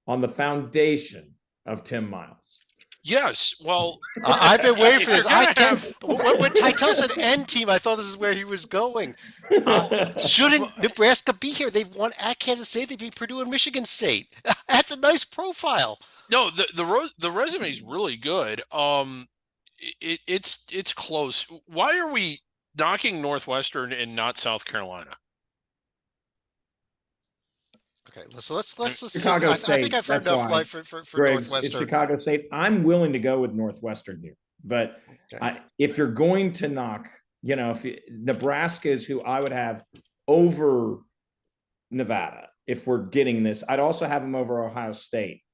on the foundation of Tim Miles. Yes, well, I've been waiting for this. When Tytel said N team, I thought this is where he was going. Shouldn't Nebraska be here? They've won at Kansas State. They beat Purdue and Michigan State. That's a nice profile. No, the resume is really good. It's close. Why are we knocking Northwestern and not South Carolina? Okay, so let's Chicago State, I think I've heard enough life for Griggs, Northwestern. It's Chicago State. I'm willing to go with Northwestern here, but if you're going to knock, Nebraska is who I would have over Nevada if we're getting this. I'd also have them over Ohio State,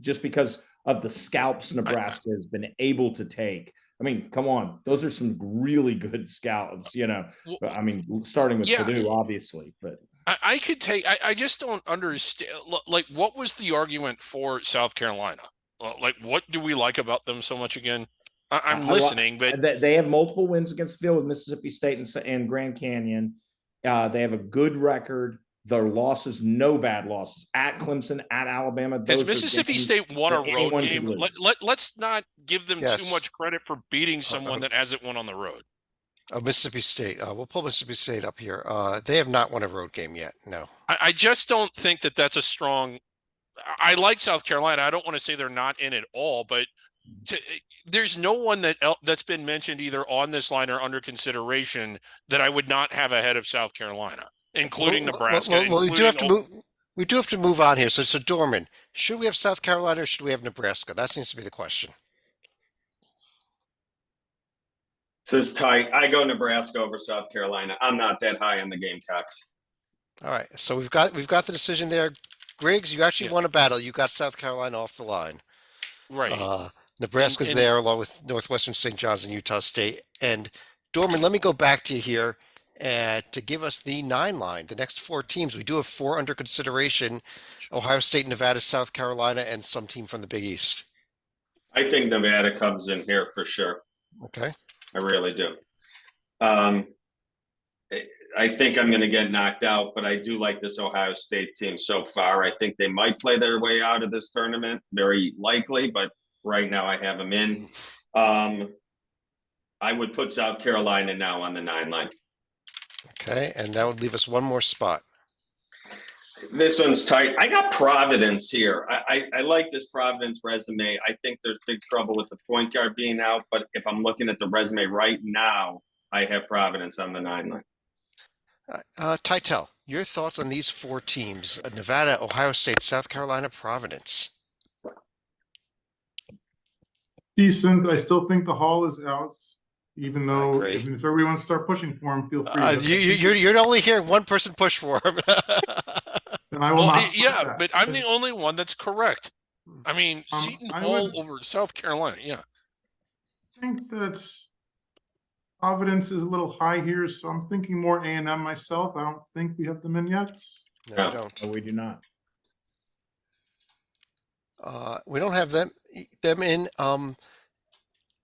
just because of the scalps Nebraska has been able to take. I mean, come on, those are some really good scalps. I mean, starting with Purdue, obviously, but. I could take. I just don't understand. What was the argument for South Carolina? What do we like about them so much again? I'm listening, but they have multiple wins against the field with Mississippi State and Grand Canyon. They have a good record. Their losses, no bad losses at Clemson, at Alabama. Has Mississippi State won a road game? Let's not give them too much credit for beating someone that hasn't won on the road. Oh, Mississippi State. We'll pull Mississippi State up here. They have not won a road game yet. No. I just don't think that that's a strong. I like South Carolina. I don't want to say they're not in at all, but there's no one that's been mentioned either on this line or under consideration that I would not have ahead of South Carolina, including Nebraska. Well, we do have to including move. We do have to move on here. So Dorman, should we have South Carolina or should we have Nebraska? That seems to be the question. This is tight. I go Nebraska over South Carolina. I'm not that high on the Gamecocks. All right. So we've got the decision there. Griggs, you actually Yeah. won a battle. You got South Carolina off the line. Right. Nebraska's And- there along with Northwestern St. John's and Utah State. And Dorman, let me go back to you here to give us the 9 line, the next 4 teams. We do have 4 under consideration: Ohio State, Nevada, South Carolina, and some team from the Big East. I think Nevada comes in here for sure. Okay. I really do. I think I'm going to get knocked out, but I do like this Ohio State team so far. I think they might play their way out of this tournament, very likely, but right now I have them in. I would put South Carolina now on the 9 line. Okay. And that would leave us one more spot. This one's tight. I got Providence here. I like this Providence resume. I think there's big trouble with the point guard being out, but if I'm looking at the resume right now, I have Providence on the 9 line. Titel, your thoughts on these 4 teams: Nevada, Ohio State, South Carolina, Providence. Decent. I still think the Hall is out, even though agree. if everybody wants to start pushing for him, feel free. You're only hearing one person push for him. Then I will Well, not push yeah, that. but I'm the only one that's correct. I mean, Um, Seton I Hall would- over South Carolina. Yeah. I think that Providence is a little high here, so I'm thinking more A&M myself. I don't think we have them in yet. No, Yeah. we don't. No, we do not. We don't have them in.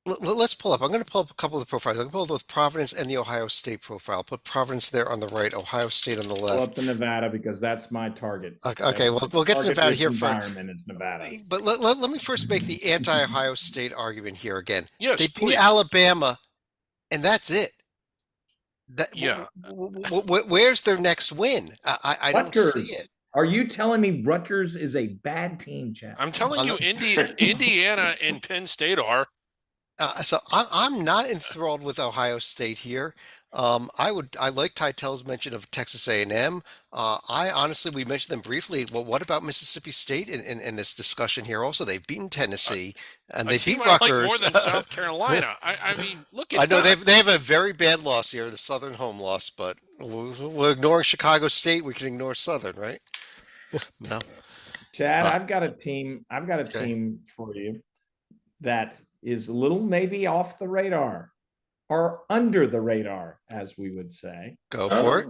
Let's pull up. I'm going to pull up a couple of the profiles. I'm going to pull both Providence and the Ohio State profile. I'll put Providence there on the right, Ohio State on the Pull left. up to Nevada because that's my target. Okay, well, we'll get to Target Nevada rich here first. environment is Nevada. But let me first make the anti-Ohio State argument here again. Yes. They beat please. Alabama, and that's it. Yeah. Where's their next win? I don't Rutgers. see it. Are you telling me Rutgers is a bad team, Chad? I'm telling you, Indiana and Penn State are. So I'm not enthralled with Ohio State here. I like Titel's mention of Texas A&M. I honestly, we mentioned them briefly. Well, what about Mississippi State in this discussion here? Also, they've beaten Tennessee and A they team beat I like Rutgers. more than South Carolina. I mean, look at I know that. they have a very bad loss here, the Southern home loss, but we're ignoring Chicago State. We can ignore Southern, right? No. Chad, Uh, I've got a team. I've got a okay. team for you that is a little maybe off the radar or under the radar, as we would say. Go for it.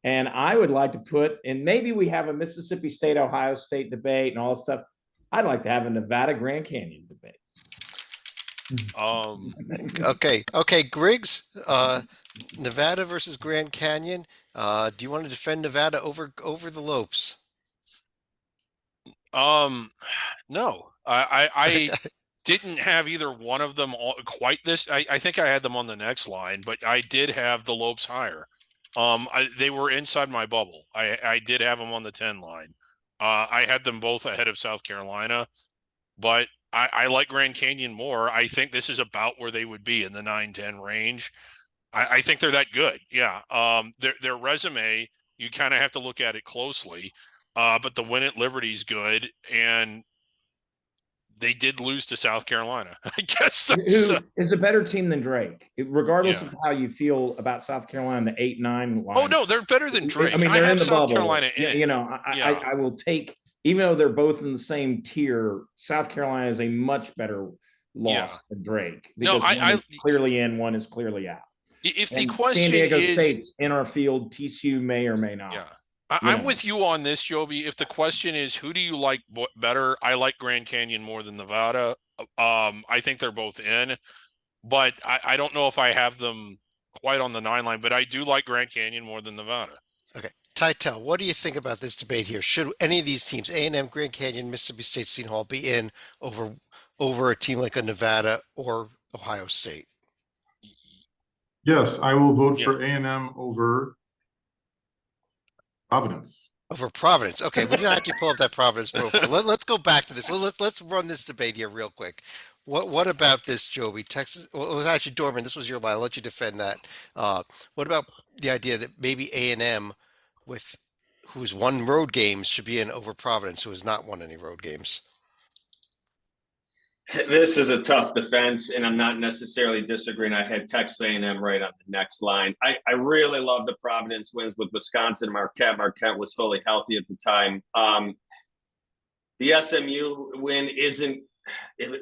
And I would like to put, and maybe we have a Mississippi State, Ohio State debate and all this stuff. I'd like to have a Nevada Grand Canyon debate. Okay, Griggs, Nevada versus Grand Canyon. Do you want to defend Nevada over the Lopes? No, I didn't have either one of them quite this. I think I had them on the next line, but I did have the Lopes higher. They were inside my bubble. I did have them on the 10 line. I had them both ahead of South Carolina, but I like Grand Canyon more. I think this is about where they would be in the 9-10 range. I think they're that good. Yeah. Their resume, you kind of have to look at it closely. But the win at Liberty's good, and they did lose to South Carolina. I guess that's, Who is a better team than Drake, regardless Yeah. of how you feel about South Carolina, the 8-9 line. oh no, they're better than Drake. I mean, they're in have the South bubble. Carolina in. You know, Yeah. I will take, even though they're both in the same tier, South Carolina is a much better loss Yeah. than Drake. No, Because one I- is clearly in, one is clearly out. If the And question San Diego is, State's in our field, TCU may or may not. yeah, You I'm know. with you on this, Joby. If the question is who do you like better, I like Grand Canyon more than Nevada. I think they're both in, but I don't know if I have them quite on the 9 line. But I do like Grand Canyon more than Nevada. Titel, what do you think about this debate here? Should any of these teams, A&M, Grand Canyon, Mississippi State, Seton Hall, be in over a team like a Nevada or Ohio State? Yes, I will vote Yeah. for A&M over Providence. Over Providence. Okay, we didn't actually pull up that Providence profile. Let's go back to this. Let's run this debate here real quick. What about this, Joby? Texas. Well, it was actually Dorman. This was your line. I'll let you defend that. What about the idea that maybe A&M, with who's won road games, should be in over Providence, who has not won any road games? This is a tough defense, and I'm not necessarily disagreeing. I had Texas A&M right on the next line. I really love the Providence wins with Wisconsin and Marquette. Marquette was fully healthy at the time. The SMU win isn't,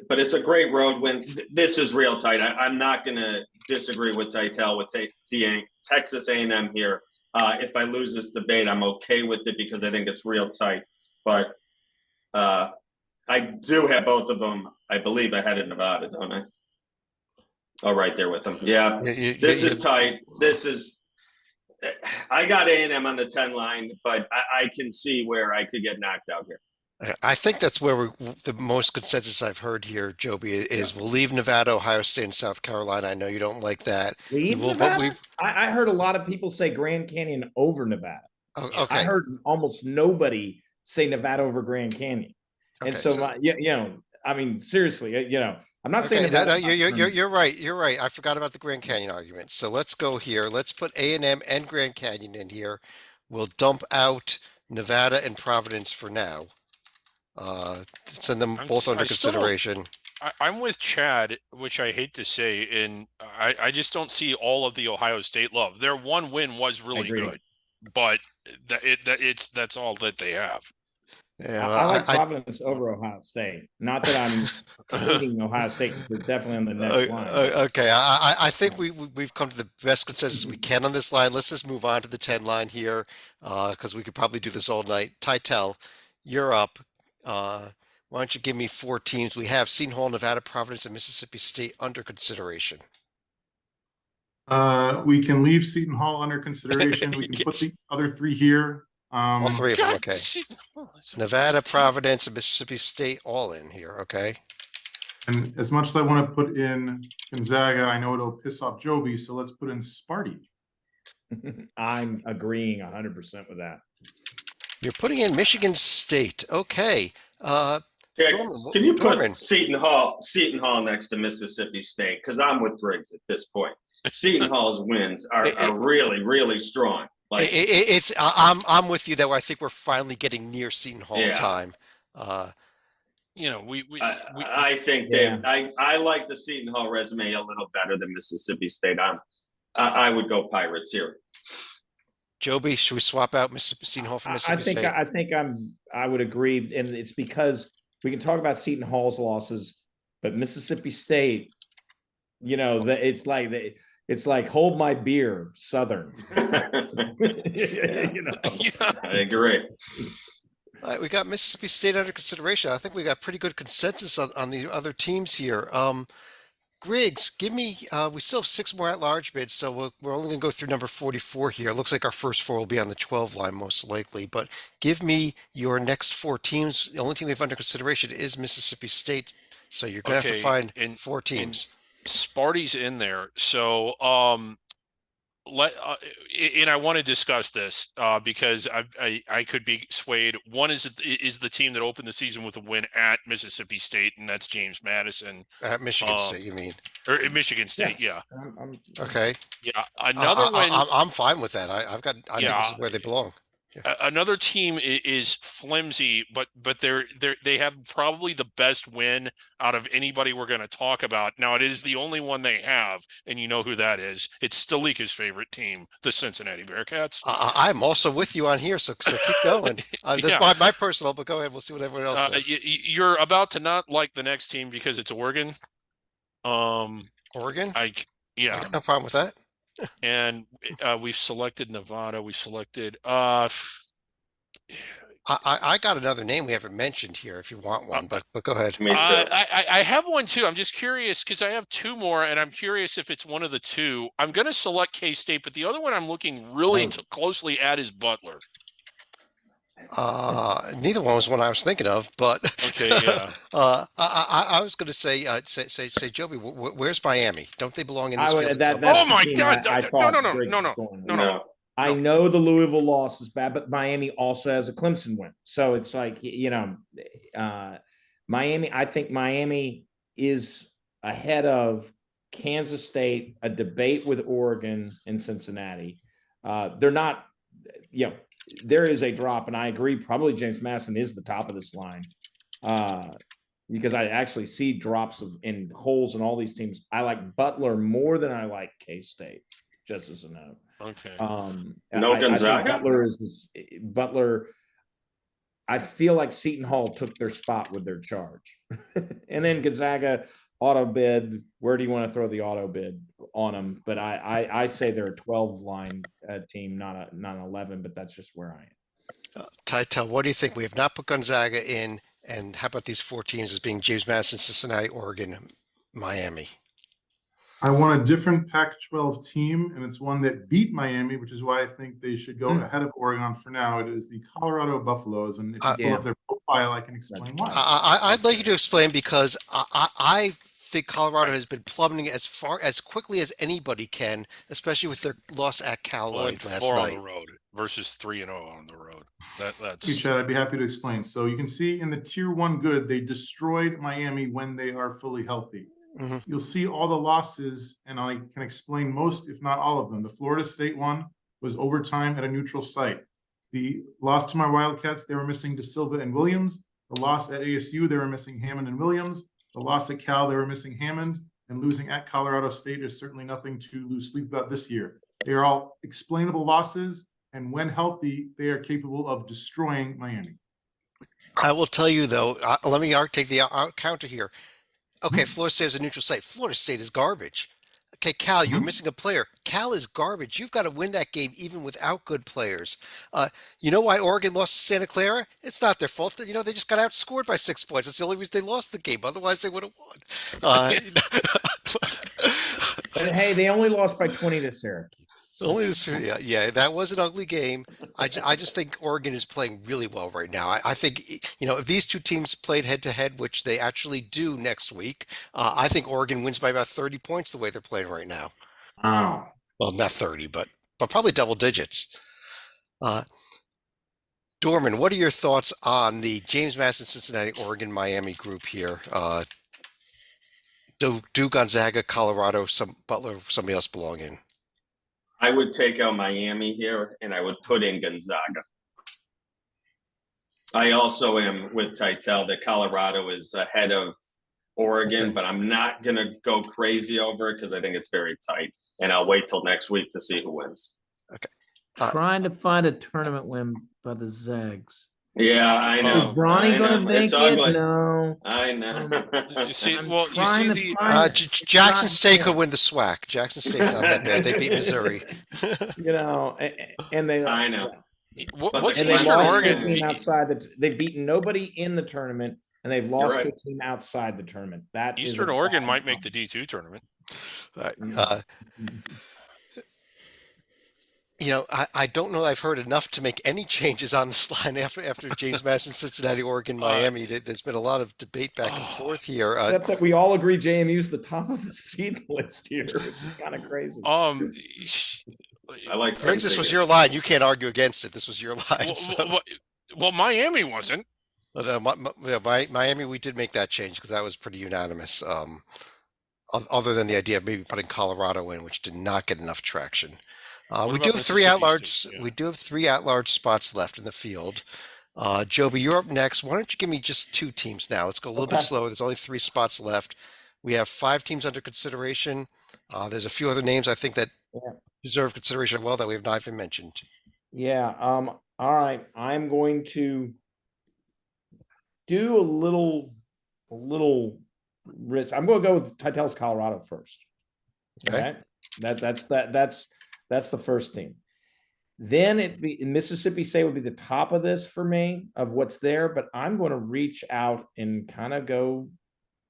but it's a great road win. This is real tight. I'm not going to disagree with Titel with Texas A&M here. If I lose this debate, I'm okay with it because I think it's real tight. But I do have both of them, I believe, ahead of Nevada, don't I? Oh, right there with them. Yeah, this is tight. This is, I got A&M on the 10 line, but I can see where I could get knocked out here. I think that's where the most consensus I've heard here, Joby, is we'll leave Nevada, Ohio State, and South Carolina. I know you don't like that. Leave Nevada? I heard a lot of people say Grand Canyon over Nevada. Okay. I heard almost nobody say Nevada over Grand Canyon. And Okay, so, I mean, seriously, I'm not saying Okay, that. you're right. You're right. I forgot about the Grand Canyon argument. So let's go here. Let's put A&M and Grand Canyon in here. We'll dump out Nevada and Providence for now. Send them both under I still don't- consideration. I'm with Chad, which I hate to say, and I just don't see all of the Ohio State love. Their one win was really agree. good, but that's all that they have. Yeah, I like Providence over Ohio State. Not that I'm hating Ohio State. They're definitely on the next line. Okay, I think we've come to the best consensus we can on this line. Let's just move on to the 10 line here, because we could probably do this all night. Titel, you're up. Why don't you give me 4 teams? We have Seton Hall, Nevada, Providence, and Mississippi State under consideration. We can leave Seton Hall under consideration. We can put the other 3 here. All 3 of them, okay. Oh, Nevada, Providence, and Mississippi State all in here, okay? And as much as I want to put in Gonzaga, I know it'll piss off Joby, so let's put in Sparty. I'm agreeing 100% with that. You're putting in Michigan State, okay. Yeah, Dorman, can you Dorman. put Seton Hall next to Mississippi State? Because I'm with Griggs at this point. Seton Hall's wins are really, really strong. Like I'm with you though. I think we're finally getting near Seton Hall time. I think I like the Seton Hall resume a little better than Mississippi State. I would go Pirates here. Joby, should we swap out Seton Hall for Mississippi State? I would agree, and it's because we can talk about Seton Hall's losses, but Mississippi State, it's like hold my beer, Southern. I agree. All right, we got Mississippi State under consideration. I think we got pretty good consensus on the other teams here. Griggs, give me, we still have 6 more at-large bids, so we're only going to go through number 44 here. It looks like our first 4 will be on the 12 line most likely, but give me your next 4 teams. The only team we have under consideration is Mississippi State, so you're going to have to find 4 teams. Sparty's in there, so and I want to discuss this because I could be swayed. One is the team that opened the season with a win at Mississippi State, and that's James Madison. At Michigan State, you mean? Or at Michigan State, yeah. Okay. Yeah, another one. I'm fine with that. I think this is where they belong. Yeah. Another team is flimsy, but they have probably the best win out of anybody we're going to talk about. Now it is the only one they have, and you know who that is. It's Stalika's favorite team, the Cincinnati Bearcats. I'm also with you on here, so keep going. That's my personal, but go ahead. We'll see what everyone else says. You're about to not like the next team because it's Oregon. Oregon? I got no problem with that. And we've selected Nevada. We selected. I got another name we haven't mentioned here. If you want one, but go ahead. Me too. I have one too. I'm just curious because I have 2 more, and I'm curious if it's one of the 2. I'm going to select K-State, but the other one I'm looking really closely at is Butler. Neither one was one I was thinking of, but Okay, yeah. I was going to say, Joby, where's Miami? Don't they belong in I this field would itself? that's Oh the my team God! I No, no, thought no, Greg no, was no, going with. no, no. No. I know the Louisville loss is bad, but Miami also has a Clemson win. So it's like, Miami, I think Miami is ahead of Kansas State, a debate with Oregon and Cincinnati. They're not, there is a drop, and I agree. Probably James Madison is the top of this line. Because I actually see drops in holes in all these teams. I like Butler more than I like K-State, just as a note. Okay. No I think Gonzaga? Butler. I feel like Seton Hall took their spot with their charge, and then Gonzaga auto bid. Where do you want to throw the auto bid on them? But I say they're a 12 line team, not an 11. But that's just where I am. Tytel, what do you think? We have not put Gonzaga in, and how about these 4 teams as being James Madison, Cincinnati, Oregon, Miami? I want a different Pac-12 team, and it's one that beat Miami, which is why I think they should go ahead of Oregon for now. It is the Colorado Buffaloes, and if you pull up their profile, I can explain why. I'd like you to explain because I think Colorado has been plummeting as quickly as anybody can, especially with their loss at Cal Only last 4 on night. the road versus 3-0 on the road. Thank you, That's Chad. I'd be happy to explain. So you can see in the Tier 1 good, they destroyed Miami when they are fully healthy. Mhm. You'll see all the losses, and I can explain most, if not all of them. The Florida State one was overtime at a neutral site. The loss to my Wildcats, they were missing De Silva and Williams. The loss at ASU, they were missing Hammond and Williams. The loss at Cal, they were missing Hammond. And losing at Colorado State is certainly nothing to lose sleep about this year. They are all explainable losses, and when healthy, they are capable of destroying Miami. I will tell you though. Let me take the counter here. Okay, Florida State is a neutral site. Florida State is garbage. Okay, Cal, you're missing a player. Cal is garbage. You've got to win that game even without good players. You know why Oregon lost to Santa Clara? It's not their fault. They just got outscored by 6 points. That's the only reason they lost the game. Otherwise, they would have won. But hey, they only lost by 20 to Syracuse. Yeah, that was an ugly game. I just think Oregon is playing really well right now. I think, if these 2 teams played head to head, which they actually do next week, I think Oregon wins by about 30 points the way they're playing right now. Wow. Well, not 30, but probably double digits. Dorman, what are your thoughts on the James Madison, Cincinnati, Oregon, Miami group here? Do Gonzaga, Colorado, Butler, somebody else belong in? I would take out Miami here, and I would put in Gonzaga. I also am with Tytel that Colorado is ahead of Oregon, but I'm not going to go crazy over it because I think it's very tight. And I'll wait till next week to see who wins. Okay. Trying to find a tournament win by the Zags. Yeah, I know. Is Bronny going to make It's it? ugly. No. I know. you see. I'm Well, you trying see to the find- Jackson State yeah. could win the SWAC. Jackson State's not that bad. They beat Missouri. And they. I know. what's And And they Eastern lost Oregon? to a team outside they've beaten nobody in the tournament, and they've lost right. to a team outside the tournament. That is Eastern a Oregon bad might make the problem. D2 tournament. I don't know. I've heard enough to make any changes on this line after James Madison, Cincinnati, Oregon, Miami. There's been a lot of debate back and forth here. Except that we all agree JMU's the top of the seed list here, which is kind of crazy. I like Griggs, this was your line. You can't argue against it. This was your line. Well, Miami wasn't. Miami, we did make that change because that was pretty unanimous. Other than the idea of maybe putting Colorado in, which did not get enough traction. We do have 3 at-large. Yeah. We do have 3 at-large spots left in the field. Joby, you're up next. Why don't you give me just 2 teams now? Let's go a little bit slower. There's only 3 spots left. We have 5 teams under consideration. There's a few other names I think that deserve consideration as well that we have not even mentioned. Yeah. All right. I'm going to do a little risk. I'm going to go with Tytel's Colorado first. Okay. That's the first team. Then Mississippi State would be the top of this for me of what's there, but I'm going to reach out and kind of go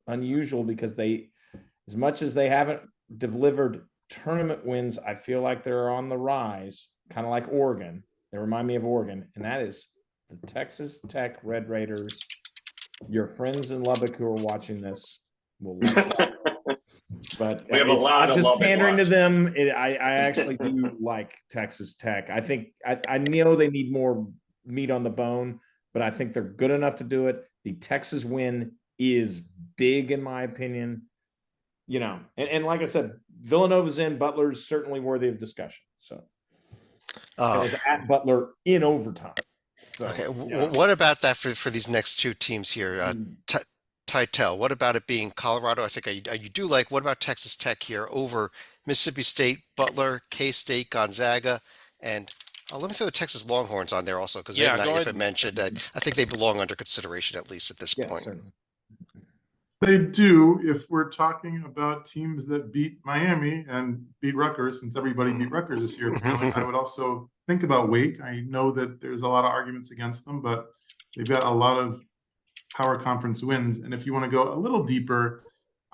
unusual because as much as they haven't delivered tournament wins, I feel like they're on the rise, kind of like Oregon. They remind me of Oregon, and that is the Texas Tech Red Raiders. Your friends in Lubbock who are watching this will love it. But We have a it's lot not of just Lubbock pandering to watch. them. I actually do like Texas Tech. I think I know they need more meat on the bone, but I think they're good enough to do it. The Texas win is big in my opinion. You know, and like I said, Villanova's in, Butler's certainly worthy of discussion. So it was at Butler in overtime. So, Okay, yeah. what about that for these next two teams here? Titel, what about it being Colorado? I think you do like. What about Texas Tech here over Mississippi State, Butler, K-State, Gonzaga, and let me throw the Texas Longhorns on there also because Yeah, they've not go yet ahead. been mentioned. I think they belong under consideration at least at this Yeah, point. certainly. They do, if we're talking about teams that beat Miami and beat Rutgers, since everybody beat Rutgers this year, apparently, I would also think about Wake. I know that there's a lot of arguments against them, but they've got a lot of power conference wins. And if you want to go a little deeper,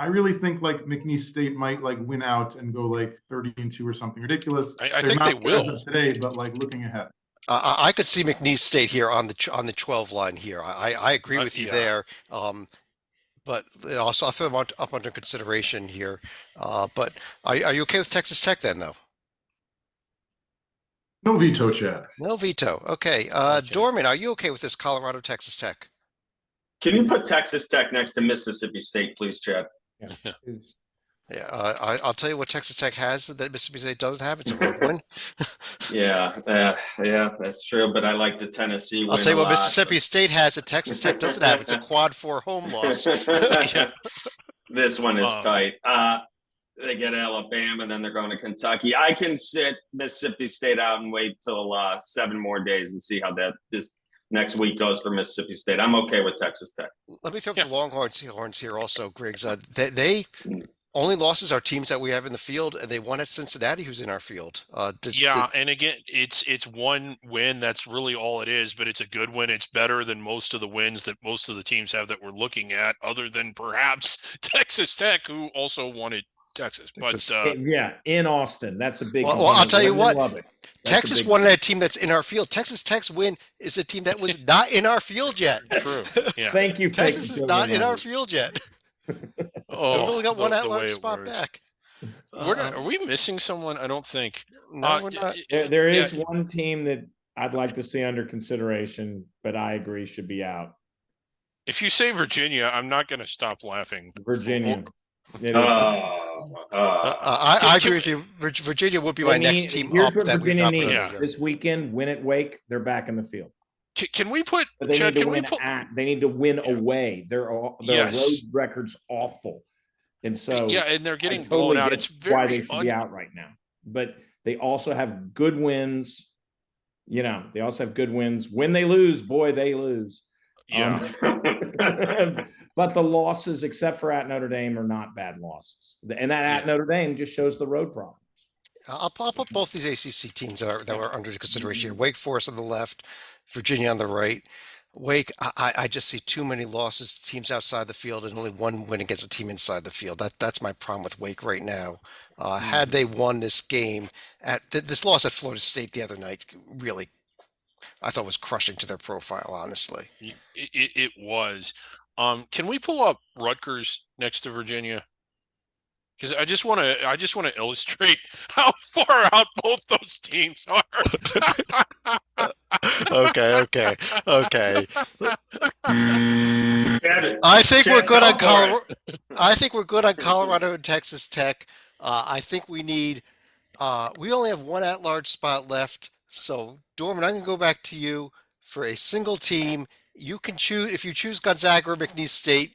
I really think like McNeese State might like win out and go like 30-2 or something ridiculous. I They're think not they good as will. of today, but like looking ahead. I could see McNeese State here on the 12 line here. I agree with you Yeah. there. But also I'll throw them up under consideration here. But are you okay with Texas Tech then, though? No veto, Chad. No veto. Okay. Okay. Dorman, are you okay with this Colorado Texas Tech? Can you put Texas Tech next to Mississippi State, please, Chad? Yeah. Yeah. I'll tell you what Texas Tech has that Mississippi State doesn't have. It's a road win. Yeah, that's true. But I like the Tennessee win. I'll tell you a what lot. Mississippi State has that Texas Tech doesn't have. It's a quad 4 home loss. Yeah. This one is Um, tight. They get Alabama, and then they're going to Kentucky. I can sit Mississippi State out and wait till 7 more days and see how this next week goes for Mississippi State. I'm okay with Texas Tech. Let me throw up Yeah. the Longhorns here also, Griggs. They only losses are teams that we have in the field, and they won at Cincinnati, who's in our field. And again, it's one win. That's really all it is, but it's a good win. It's better than most of the wins that most of the teams have that we're looking at, other than perhaps Texas Tech, who also won at Texas. Texas. But Yeah, in Austin. That's a big Well, I'll component. tell you Wasn't in what, Lubbock. That's a Texas big- won at a team that's in our field. Texas Tech's win is a team that was not in our field yet. true. Yeah. Thank you. Texas is not in our Lubbock. field yet. Oh, We've only got one the at-large way it spot works. back. Are we missing someone? I don't think. No, we're not. There Yeah. is one team that I'd like to see under consideration, but I agree should be out. If you say Virginia, I'm not going to stop laughing. Virginia. It is. I agree with you. Virginia would be my next team Here's up what that we've Virginia not put needs. in Yeah. here. This weekend, win at Wake, they're back in the field. Can we put? But they Chad, need to can we win put? they need to win Yeah. away. Their Yes. road record's awful. And so Yeah, and they're getting I totally blown out. get It's why very they should be out right now. But they also have good wins. You know, they also have good wins. When they lose, boy, they lose. Yeah. But the losses, except for at Notre Dame, are not bad losses. And that at Yeah. Notre Dame just shows the road problems. I'll put both these ACC teams that are under consideration here. Wake Forest on the left, Virginia on the right. Wake, I just see too many losses to teams outside the field and only one win against a team inside the field. That's my problem with Wake right now. Had they won this game this loss at Florida State the other night, really, I thought was crushing to their profile, honestly. It was. Can we pull up Rutgers next to Virginia? Because I just want to illustrate how far out both those teams are. Okay. Chad, I think we're Chad, good go on for Colorado. I think we're good on Colorado and Texas Tech. I think we need. We only have one at-large spot left. So, Dorman, I'm going to go back to you for a single team. You can choose if you choose Gonzaga or McNeese State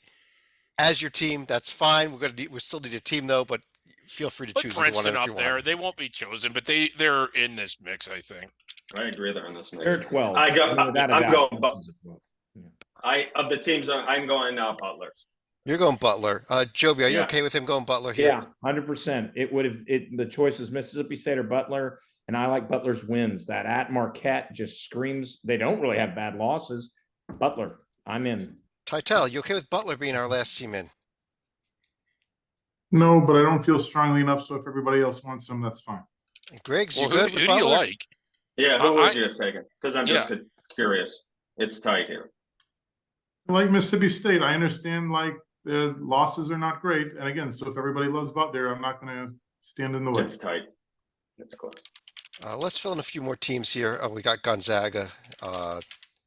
as your team. That's fine. We still need a team though, but feel free to Put choose either one Princeton if up you there. want. They won't be chosen, but they're in this mix, I think. I agree they're in this mix. They're 12. I go- mean, without a I'm doubt, going, but- Princeton's a 12. Of the teams, I'm going Butler. You're going Butler. Joby, are you Yeah. okay with him going Butler here? Yeah, 100%. It would have the choice is Mississippi State or Butler, and I like Butler's wins. That at Marquette just screams they don't really have bad losses. Butler, I'm in. Titel, you okay with Butler being our last team in? No, but I don't feel strongly enough. So if everybody else wants them, that's fine. Griggs, you Well, good who with do you Butler? like? Yeah, who would I- you have taken? Because I'm just curious. It's tight here. Like Mississippi State, I understand like the losses are not great. And again, so if everybody loves Butler, I'm not gonna stand in the way. It's tight. It's close. Let's fill in a few more teams here. We got Gonzaga,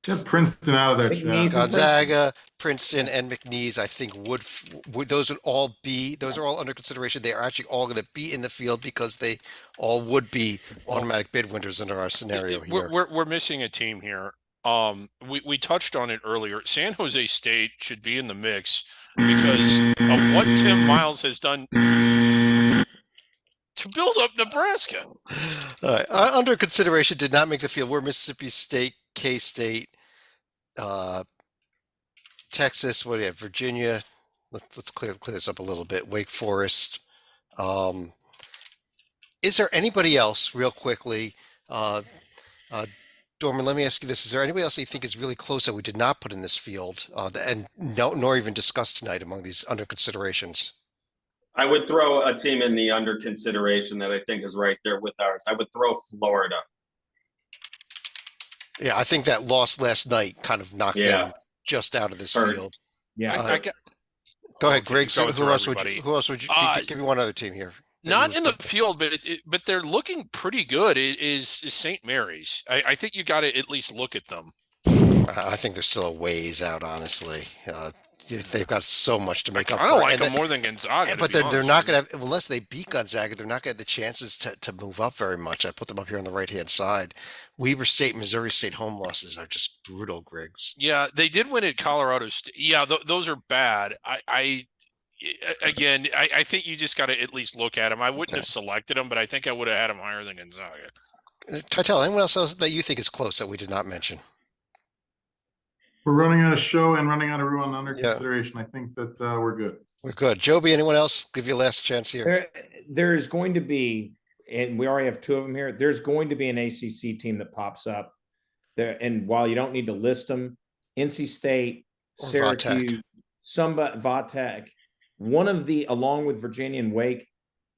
Get Princeton out of there, McNeese. chat. Gonzaga, Princeton, and McNeese. I think would those would all be, those are all under consideration. They are actually all going to be in the field because they all would be automatic bid winners under our scenario here. We're missing a team here. We touched on it earlier. San Jose State should be in the mix because of what Tim Miles has done to build up Nebraska. All right, under consideration did not make the field. We're Mississippi State, K-State, Texas. What do you have? Virginia. Let's clear this up a little bit. Wake Forest. Is there anybody else, real quickly? Dorman, let me ask you this: is there anybody else that you think is really close that we did not put in this field, nor even discussed tonight among these under considerations? I would throw a team in the under consideration that I think is right there with ours. I would throw Florida. Yeah, I think that loss last night kind of knocked them just out of this Heard. field. Yeah. Go ahead, Greg. So Going who through else would everybody. you? Who else would you give me one other team here? that you Not would in the put- field, but they're looking pretty good. It is St. Mary's. I think you got to at least look at them. I think they're still a ways out, honestly. They've got so much to make up I for. don't like and them then- more than Gonzaga. But to be they're honest not with going to, unless they beat Gonzaga, they're not going to have the chances to move up very much. I put them up here on the right-hand side. Weber State, Missouri State home losses are just brutal, Griggs. you. Yeah, they did win at Colorado State. Yeah, those are bad. I think you just got to at least look at them. I wouldn't Okay. have selected them, but I think I would have had them higher than Gonzaga. Titel, anyone else that you think is close that we did not mention? We're running out of show and running out of everyone under Yeah. consideration. I think that we're good. We're good. Joby, anyone else? Give you a last chance here. There is going to be, and we already have two of them here. There's going to be an ACC team that pops up there, and while you don't need to list them, NC State, Or Syracuse, somebody, Vatek, one of the, along with Virginia and Wake,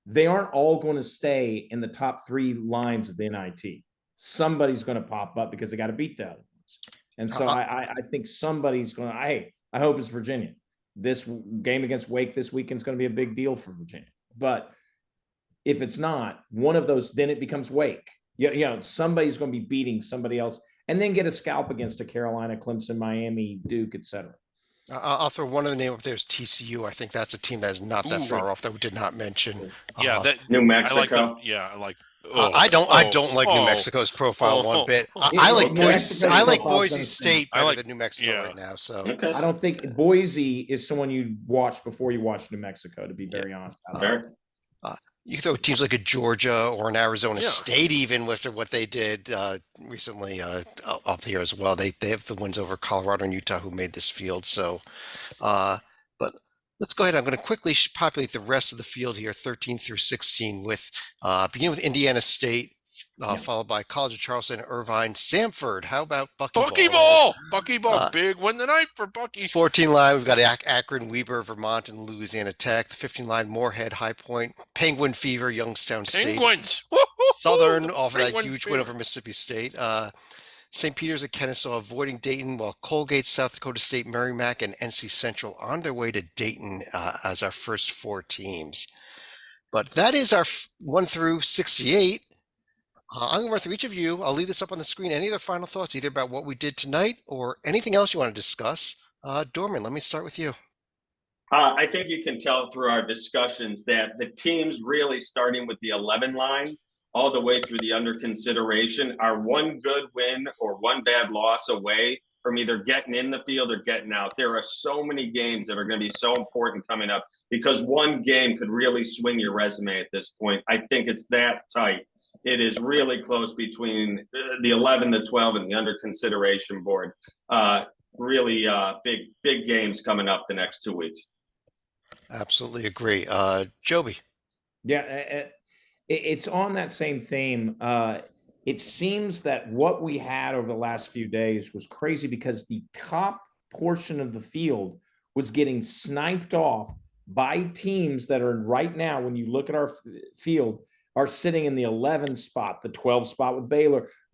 they aren't all going to stay in the top three lines of the NIT. Somebody's going to pop up because they got to beat the other ones, and so I think somebody's going to. I hope it's Virginia. This game against Wake this weekend is going to be a big deal for Virginia. But if it's not one of those, then it becomes Wake. Somebody's going to be beating somebody else, and then get a scalp against a Carolina, Clemson, Miami, Duke, etc. I'll throw one of the name up there is TCU. I think that's a team that is not that far off that we did not mention. Yeah, that New I Mexico. like them. Yeah, I like. I don't like New Mexico's profile one bit. I like New Boise. Mexico's I like profile's Boise gonna State I better like- than New Mexico yeah. right now. So Okay. I don't think Boise is someone you watch before you watch New Mexico, to be very honest about it. Fair. you can throw teams like a Georgia or an Arizona Yeah. State, even with what they did recently up here as well. They have the wins over Colorado and Utah who made this field. So, but let's go ahead. I'm going to quickly populate the rest of the field here, 13 through 16, with beginning with Indiana State, followed by College of Charleston, Irvine, Samford. How about Buckyball, Uh, big win the night for Bucky. 14 line, we've got Akron, Weber, Vermont, and Louisiana Tech. The 15 line, Moorhead, High Point, Penguin Fever, Youngstown State. Penguins. Southern off of that Penguin huge Fever. win over Mississippi State. St. Peter's and Kennesaw avoiding Dayton, while Colgate, South Dakota State, Merrimack, and NC Central on their way to Dayton as our first four teams. But that is our 1 through 68. I'm going to run through each of you. I'll leave this up on the screen. Any other final thoughts, either about what we did tonight or anything else you want to discuss? Dorman, let me start with you. I think you can tell through our discussions that the teams really starting with the 11 line all the way through the under consideration are one good win or one bad loss away from either getting in the field or getting out. There are so many games that are going to be so important coming up because one game could really swing your resume at this point. I think it's that tight. It is really close between the 11, the 12, and the under consideration board. Really big games coming up the next 2 weeks. Absolutely agree. Joby. Yeah, it's on that same theme. It seems that what we had over the last few days was crazy because the top portion of the field was getting sniped off by teams that are right now, when you look at our field, are sitting in the 11 spot, the 12 spot with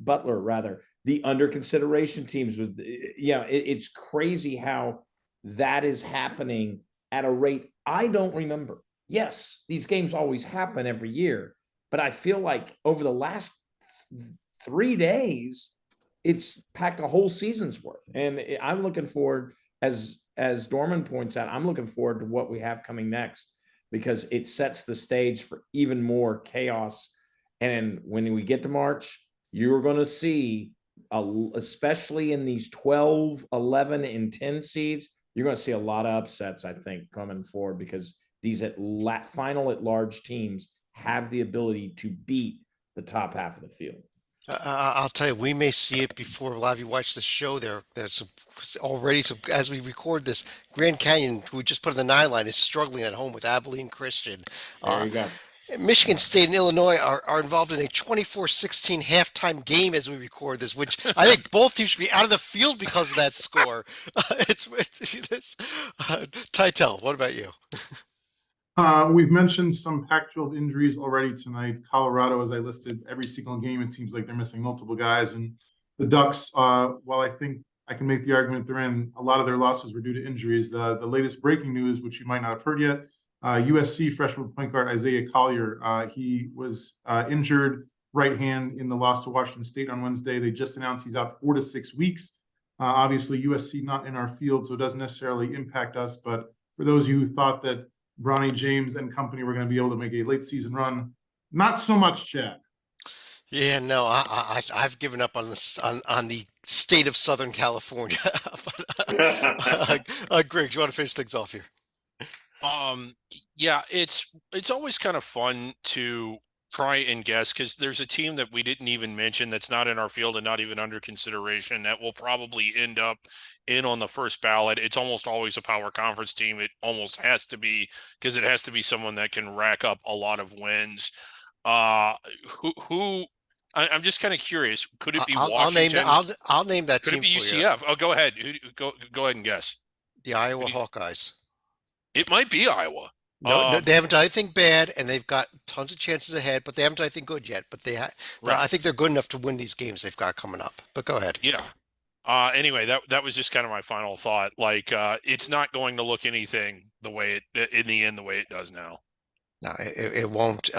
Butler rather. the under consideration teams with, it's crazy how that is happening at a rate I don't remember. Yes, these games always happen every year, but I feel like over the last 3 days, it's packed a whole season's worth. And I'm looking forward, as Dorman points out, I'm looking forward to what we have coming next, because it sets the stage for even more chaos. And when we get to March, you're going to see, especially in these 12, 11, and 10 seeds, you're going to see a lot of upsets, I think, coming forward, because these final at-large teams have the ability to beat the top half of the field. I'll tell you, we may see it before a lot of you watch the show. There's already some, as we record this, Grand Canyon, who we just put in the 9 line, is struggling at home with Abilene Christian. There you go. Michigan State and Illinois are involved in a 24-16 halftime game as we record this, which I think both teams should be out of the field because of that score. Titel, what about you? We've mentioned some Pac-12 injuries already tonight. Colorado, as I listed, every single game, it seems like they're missing multiple guys. And the Ducks, while I think I can make the argument they're in, a lot of their losses were due to injuries. The latest breaking news, which you might not have heard yet, USC freshman point guard Isaiah Collier, he was injured right hand in the loss to Washington State on Wednesday. They just announced he's out 4 to 6 weeks. Obviously, USC not in our field, so it doesn't necessarily impact us. But for those of you who thought that Bronny James and company were going to be able to make a late season run, not so much, Chad. Yeah, no, I've given up on this on the state of Southern California. Greg, do you want to finish things off here? Yeah, it's always kind of fun to try and guess, because there's a team that we didn't even mention that's not in our field and not even under consideration that will probably end up in on the first ballot. It's almost always a power conference team. It almost has to be, because it has to be someone that can rack up a lot of wins. Who I'm just kind of curious. Could it be Washington? I'll name that Could team it be for UCF? you. Oh, go ahead. Go ahead and guess. The Iowa Hawkeyes. It might be Iowa. No, they haven't done anything bad, and they've got tons of chances ahead, but they haven't done anything good yet. But Right. I think they're good enough to win these games they've got coming up. But go ahead. Yeah. Anyway, that was just kind of my final thought. Like, it's not going to look anything the way it does now. No, it won't.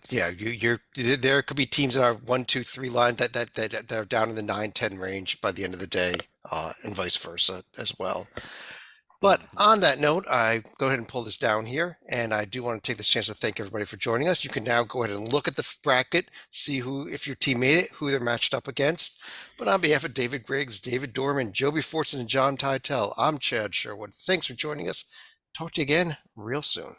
Yeah, there could be teams that are 1, 2, 3 line that are down in the 9, 10 range by the end of the day, and vice versa as well. But on that note, I go ahead and pull this down here, and I do want to take this chance to thank everybody for joining us. You can now go ahead and look at the bracket, see if your team made it, who they're matched up against. But on behalf of David Griggs, David Dorman, Joby Fortson, and John Titel, I'm Chad Sherwood. Thanks for joining us. Talk to you again real soon.